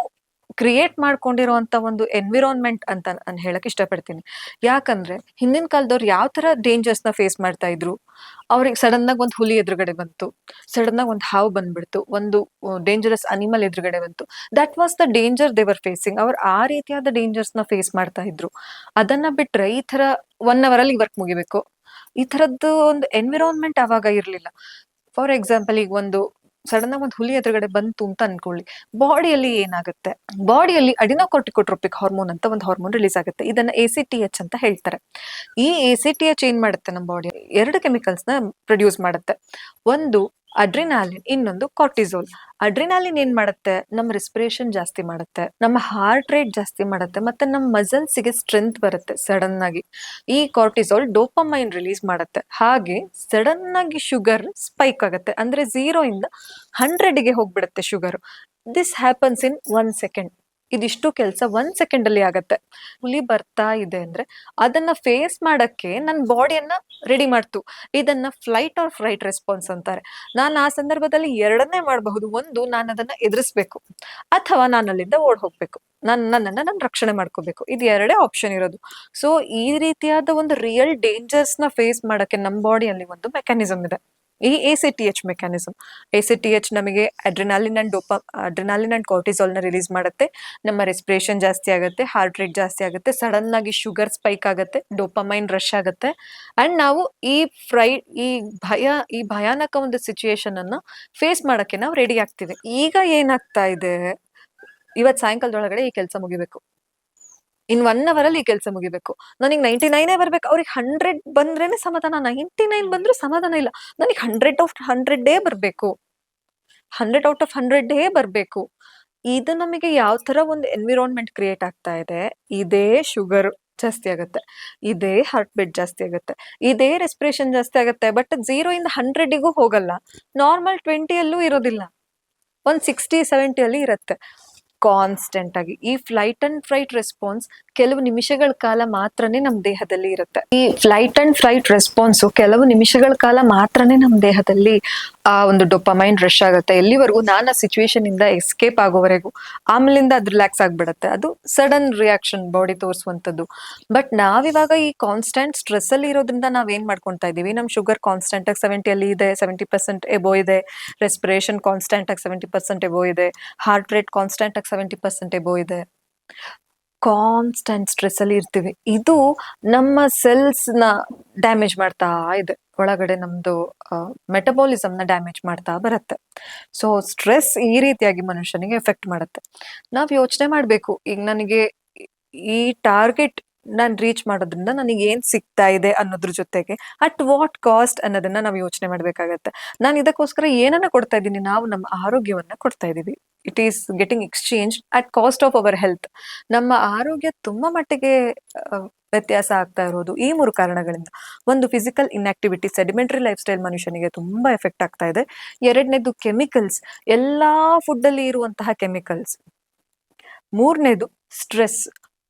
ಕ್ರಿಯೇಟ್ ಮಾಡ್ಕೊಂಡಿರುವಂತ ಒಂದು ಎನ್ವಿರಾನ್ಮೆಂಟ್ ಅಂತ ನಾನು ಹೇಳಕ್ ಇಷ್ಟಪಡ್ತೀನಿ. ಯಾಕಂದ್ರೆ ಹಿಂದಿನ ಕಾಲದವ್ರು ಯಾವ ತರ ಡೇಂಜರ್ಸ್ ನ ಫೇಸ್ ಮಾಡ್ತಾ ಇದ್ರು. ಅವ್ರಿಗೆ ಸಡನ್ ಆಗಿ ಒಂದು ಹುಲಿ ಎದುರುಗಡೆ ಬಂತು, ಸಡನ್ ಆಗಿ ಒಂದು ಹಾವು ಬಂದ್ಬಿಡ್ತು, ಒಂದು ಡೇಂಜರಸ್ ಅನಿಮಲ್ ಎದುರುಗಡೆ ಬಂತು. ದಟ್ ವಾಸ್ ದ ಡೇಂಜರ್ ದೇವರ್ ಫೇಸಿಂಗ್. ಅವ್ರು ಆ ರೀತಿಯಾದ ಡೇಂಜರ್ಸ್ ನ ಫೇಸ್ ಮಾಡ್ತಾ ಇದ್ರು. ಅದನ್ನ ಬಿಟ್ರೆ ಈ ತರ 1 hour ಅಲ್ಲಿ ವರ್ಕ್ ಮುಗಿಬೇಕು, ಈ ತರದ್ದು ಒಂದು ಎನ್ವಿರಾನ್ಮೆಂಟ್ ಅವಾಗ ಇರ್ಲಿಲ್ಲ. ಫಾರ್ ಎಕ್ಸಾಂಪಲ್, ಈಗ ಒಂದು ಸಡನ್ ಆಗಿ ಒಂದು ಹುಲಿ ಎದುರುಗಡೆ ಬಂತು ಅಂತ ಅನ್ಕೊಳ್ಳಿ, ಬಾಡಿಯಲ್ಲಿ ಏನಾಗುತ್ತೆ, ಬಾಡಿಯಲ್ಲಿ ಅಡಿನೋಕಾರ್ಟಿಕೋಟ್ರೋಪಿಕ್ ಹಾರ್ಮೋನ್ ಅಂತ ಒಂದು ಹಾರ್ಮೋನ್ ರಿಲೀಸ್ ಆಗುತ್ತೆ. ಇದನ್ನ ACTH ಅಂತ ಹೇಳ್ತಾರೆ. ಈ ACTH ಏನ್ ಮಾಡುತ್ತೆ, ನಮ್ಮ ಬಾಡಿ 2 ಕೆಮಿಕಲ್ಸ್ ನ ಪ್ರೊಡ್ಯೂಸ್ ಮಾಡುತ್ತೆ. ಒಂದು ಅಡ್ರಿನಾಲಿನ್, ಇನ್ನೊಂದು ಕಾರ್ಟಿಸೋಲ್. ಅಡ್ರಿನಾಲಿನ್ ಏನ್ ಮಾಡುತ್ತೆ, ನಮ್ಮ ರೆಸ್ಪಿರೇಷನ್ ಜಾಸ್ತಿ ಮಾಡುತ್ತೆ, ನಮ್ಮ ಹಾರ್ಟ್ ರೇಟ್ ಜಾಸ್ತಿ ಮಾಡುತ್ತೆ, ಮತ್ತೆ ನಮ್ಮ ಮಸಲ್ಸ್ ಗೆ ಸ್ಟ್ರೆಂತ್ ಬರುತ್ತೆ ಸಡನ್ ಆಗಿ. ಈ ಕಾರ್ಟಿಸೋಲ್ ಡೋಪಮೈನ್ ರಿಲೀಸ್ ಮಾಡುತ್ತೆ. ಹಾಗೆ ಸಡನ್ ಆಗಿ ಶುಗರ್ ಸ್ಪೈಕ್ ಆಗುತ್ತೆ, ಅಂದ್ರೆ 0 ಇಂದ 100 ಗೆ ಹೋಗ್ಬಿಡುತ್ತೆ sugar. This happens in 1 second. ಇದಿಷ್ಟು ಕೆಲಸ 1 second ಅಲ್ಲಿ ಆಗತ್ತೆ. ಹುಲಿ ಬರ್ತಾ ಇದೆ ಅಂದ್ರೆ ಅದನ್ನ ಫೇಸ್ ಮಾಡಕ್ಕೆ ನನ್ನ ಬಾಡಿಯನ್ನ ರೆಡಿ ಮಾಡ್ತು. ಇದನ್ನ ಫ್ಲೈಟ್ ಆರ್ ಫ್ರೈಟ್ ರೆಸ್ಪಾನ್ಸ್ ಅಂತಾರೆ. ನಾನು ಆ ಸಂದರ್ಭದಲ್ಲಿ 2ನ್ನೇ ಮಾಡಬಹುದು. ಒಂದು, ನಾನು ಅದನ್ನ ಎದುರಿಸ್ಬೇಕು, ಅಥವಾ ನಾನು ಅಲ್ಲಿಂದ ಓಡ್ ಹೋಗ್ಬೇಕು, ನನ್ನನ್ನ ನಾನು ರಕ್ಷಣೆ ಮಾಡ್ಕೋಬೇಕು. ಇದು 2 ಆಪ್ಷನ್ ಇರೋದು. ಸೊ ಈ ರೀತಿಯಾದ ಒಂದು ರಿಯಲ್ ಡೇಂಜರ್ಸ್ ನ ಫೇಸ್ ಮಾಡಕ್ಕೆ ನಮ್ಮ ಬಾಡಿಯಲ್ಲಿ ಒಂದು ಮೆಕ್ಯಾನಿಸಮ್ ಇದೆ, ಈ ACTH ಮೆಕ್ಯಾನಿಸಮ್. ACTH ನಮಗೆ ಅಡ್ರಿನಾಲಿನ್ ಅಂಡ್ ಕಾರ್ಟಿಸಾಲ್ ನ ರಿಲೀಸ್ ಮಾಡುತ್ತೆ. ನಮ್ಮ ರೆಸ್ಪಿರೇಷನ್ ಜಾಸ್ತಿ ಆಗುತ್ತೆ, ಹಾರ್ಟ್ ರೇಟ್ ಜಾಸ್ತಿ ಆಗುತ್ತೆ, ಸಡನ್ ಆಗಿ ಶುಗರ್ ಸ್ಪೈಕ್ ಆಗುತ್ತೆ, ಡೋಪಮೈನ್ ರಶ್ ಆಗುತ್ತೆ. ಅಂಡ್ ನಾವು ಈ ಭಯಾನಕ ಒಂದು ಸಿಚುಯೇಷನ್ ಅನ್ನ ಫೇಸ್ ಮಾಡಕ್ಕೆ ನಾವು ರೆಡಿ ಆಗ್ತೀವಿ. ಈಗ ಏನಾಗ್ತಾ ಇದೆ, ಇವತ್ ಸಾಯಂಕಾಲದೊಳಗಡೆ ಈ ಕೆಲಸ ಮುಗಿಬೇಕು, ಇನ್ 1 hour ಅಲ್ಲಿ ಈ ಕೆಲಸ ಮುಗಿಬೇಕು, ನನಗೆ 99 ಬರ್ಬೇಕು. ಅವ್ರಿಗೆ 100 ಬಂದ್ರೇನೆ ಸಮಾಧಾನ, 99 ಬಂದ್ರು ಸಮಾಧಾನ ಇಲ್ಲ, ನನಗೆ 100 out of 100 ಬರ್ಬೇಕು, 100 out of 100 ಬರ್ಬೇಕು. ಇದು ನಮಗೆ ಯಾವ ತರ ಒಂದು ಎನ್ವಿರಾನ್ಮೆಂಟ್ ಕ್ರಿಯೇಟ್ ಆಗ್ತಾ ಇದೆ. ಇದೇ ಶುಗರ್ ಜಾಸ್ತಿ ಆಗುತ್ತೆ, ಇದೇ ಹಾರ್ಟ್ ಬೀಟ್ ಜಾಸ್ತಿ ಆಗುತ್ತೆ, ಇದೇ ರೆಸ್ಪಿರೇಷನ್ ಜಾಸ್ತಿ ಆಗುತ್ತೆ. ಬಟ್ 0 ಇಂದ 100 ಹೋಗಲ್ಲ, ನಾರ್ಮಲ್ 20 ಅಲ್ಲೂ ಇರೋದಿಲ್ಲ, ಒಂದು 60-70 ಅಲ್ಲಿ ಇರುತ್ತೆ ಕಾನ್ಸ್ಟೆಂಟ್ ಆಗಿ. ಈ ಫ್ಲೈಟ್ ಅಂಡ್ ಫ್ರೈಟ್ ರೆಸ್ಪಾನ್ಸ್ ಕೆಲವು ನಿಮಿಷಗಳ ಕಾಲ ಮಾತ್ರನೇ ನಮ್ಮ ದೇಹದಲ್ಲಿ ಇರುತ್ತೆ. ಈ ಫ್ಲೈಟ್ ಅಂಡ್ ಫ್ರೈಟ್ ರೆಸ್ಪಾನ್ಸ್ ಕೆಲವು ನಿಮಿಷಗಳ ಕಾಲ ಮಾತ್ರನೇ ನಮ್ಮ ದೇಹದಲ್ಲಿ ಆ ಒಂದು ಡೋಪಮೈನ್ ರಶ್ ಆಗುತ್ತೆ. ಎಲ್ಲಿವರೆಗೂ ನಾನು ಆ ಸಿಚುವೇಶನ್ ಇಂದ ಎಸ್ಕೇಪ್ ಆಗೋವರೆಗೂ, ಆಮೇಲಿಂದ ಅದು ರಿಲ್ಯಾಕ್ಸ್ ಆಗ್ಬಿಡತ್ತೆ. ಅದು ಸಡನ್ ರಿಯಾಕ್ಷನ್ ಬಾಡಿ ತೋರಿಸುವಂತದ್ದು. ಬಟ್ ನಾವಿವಾಗ ಈ ಕಾನ್ಸ್ಟೆಂಟ್ ಸ್ಟ್ರೆಸ್ ಅಲ್ಲಿ ಇರೋದ್ರಿಂದ ನಾವೇನ್ ಮಾಡ್ಕೊಂತಾ ಇದೀವಿ, ನಮ್ ಶುಗರ್ ಕಾನ್ಸ್ಟೆಂಟ್ ಆಗಿ 70 ಅಲ್ಲಿ ಇದೆ, 70% ಎಬೋ ಇದೆ, ರೆಸ್ಪಿರೇಷನ್ ಕಾನ್ಸ್ಟೆಂಟ್ ಆಗಿ 70% ಎಬೋ ಇದೆ, ಹಾರ್ಟ್ ರೇಟ್ ಕಾನ್ಸ್ಟೆಂಟ್ ಆಗಿ 70% ಎಬೋ ಇದೆ. ಕಾನ್ಸ್ಟೆಂಟ್ ಸ್ಟ್ರೆಸ್ ಅಲ್ಲಿ ಇರ್ತೀವಿ. ಇದು ನಮ್ಮ ಸೆಲ್ಸ್ ನ ಡ್ಯಾಮೇಜ್ ಮಾಡ್ತಾ ಇದೆ, ಒಳಗಡೆ ನಮ್ದು ಮೆಟಬಾಲಿಸಮ್ ನ ಡ್ಯಾಮೇಜ್ ಮಾಡ್ತಾ ಬರುತ್ತೆ. ಸೊ ಸ್ಟ್ರೆಸ್ ಈ ರೀತಿಯಾಗಿ ಮನುಷ್ಯನಿಗೆ ಎಫೆಕ್ಟ್ ಮಾಡುತ್ತೆ. ನಾವ್ ಯೋಚನೆ ಮಾಡ್ಬೇಕು, ಈಗ ನನಗೆ ಈ ಟಾರ್ಗೆಟ್ ನಾನ್ ರೀಚ್ ಮಾಡೋದ್ರಿಂದ ನನಗೆ ಏನ್ ಸಿಗ್ತಾ ಇದೆ ಅನ್ನೋದ್ರ ಜೊತೆಗೆ ಅಟ್ ವಾಟ್ ಕಾಸ್ಟ್ ಅನ್ನೋದನ್ನ ನಾವು ಯೋಚನೆ ಮಾಡ್ಬೇಕಾಗತ್ತೆ. ನಾನು ಇದಕ್ಕೋಸ್ಕರ ಏನನ್ನ ಕೊಡ್ತಾ ಇದ್ದೀನಿ, ನಾವು ನಮ್ಮ ಆರೋಗ್ಯವನ್ನ ಕೊಡ್ತಾ ಇದೀವಿ. It is getting exchange at cost of our health. ನಮ್ಮ ಆರೋಗ್ಯ ತುಂಬಾ ಮಟ್ಟಿಗೆ ವ್ಯತ್ಯಾಸ ಆಗ್ತಾ ಇರೋದು ಈ 3 ಕಾರಣಗಳಿಂದ. ಒಂದು, physical inactivity, sedimentary life style ಮನುಷ್ಯನಿಗೆ ತುಂಬಾ ಎಫೆಕ್ಟ್ ಆಗ್ತಾ ಇದೆ. 2ನೇದು, ಕೆಮಿಕಲ್ಸ್, ಎಲ್ಲಾ ಫುಡ್ ಅಲ್ಲಿ ಇರುವಂತಹ ಕೆಮಿಕಲ್ಸ್. 3ನೇದು, ಸ್ಟ್ರೆಸ್.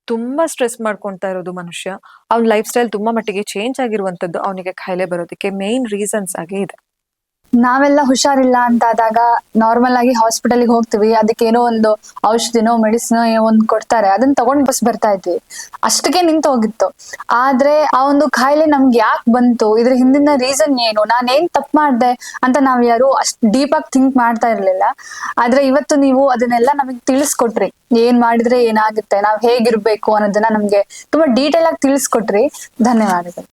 ತುಂಬಾ ಸ್ಟ್ರೆಸ್ ಮಾಡ್ಕೊಂತಾ ಇರೋದು ಮನುಷ್ಯ, ಅವ್ನ ಲೈಫ್ ಸ್ಟೈಲ್ ತುಂಬಾ ಮಟ್ಟಿಗೆ ಚೇಂಜ್ ಆಗಿರುವಂತದ್ದು ಅವನಿಗೆ ಕಾಯಿಲೆ ಬರೋದಕ್ಕೆ ಮೇನ್ ರೀಸನ್ಸ್ ಆಗಿ ಇದೆ. ನಾವೆಲ್ಲ ಹುಷಾರಿಲ್ಲ ಅಂತ ಆದಾಗ ನಾರ್ಮಲ್ ಆಗಿ ಹಾಸ್ಪಿಟಲ್ಗೆ ಹೋಗ್ತೀವಿ, ಅದಕ್ಕೆ ಏನೋ ಒಂದು ಔಷಧಿನೋ ಮೆಡಿಸಿನೋ ಏನೋ ಒಂದು ಕೊಡ್ತಾರೆ, ಅದನ್ನ ತಗೊಂಡ್ ಬಸ್ ಬರ್ತಾ ಇದ್ವಿ, ಅಷ್ಟಕ್ಕೆ ನಿಂತು ಹೋಗಿತ್ತು. ಆದ್ರೆ ಆ ಒಂದು ಕಾಯಿಲೆ ನಮ್ಗೆ ಯಾಕೆ ಬಂತು, ಇದ್ರ ಹಿಂದಿನ ರೀಸನ್ ಏನು, ನಾನ್ ಏನ್ ತಪ್ಪು ಮಾಡ್ದೆ ಅಂತ ನಾವ್ ಯಾರು ಅಷ್ಟ್ ಡೀಪ್ ಆಗಿ ಥಿಂಕ್ ಮಾಡ್ತಾ ಇರ್ಲಿಲ್ಲ. ಆದ್ರೆ ಇವತ್ತು ನೀವು ಅದನ್ನೆಲ್ಲ ನಮಗ್ ತಿಳಿಸ್ಕೊಟ್ರಿ, ಏನ್ ಮಾಡಿದ್ರೆ ಏನಾಗುತ್ತೆ, ನಾವ್ ಹೇಗಿರ್ಬೇಕು ಅನ್ನೋದನ್ನ ನಮ್ಗೆ ತುಂಬಾ ಡೀಟೇಲ್ ಆಗಿ ತಿಳಿಸ್ಕೊಟ್ರಿ. ಧನ್ಯವಾದಗಳು.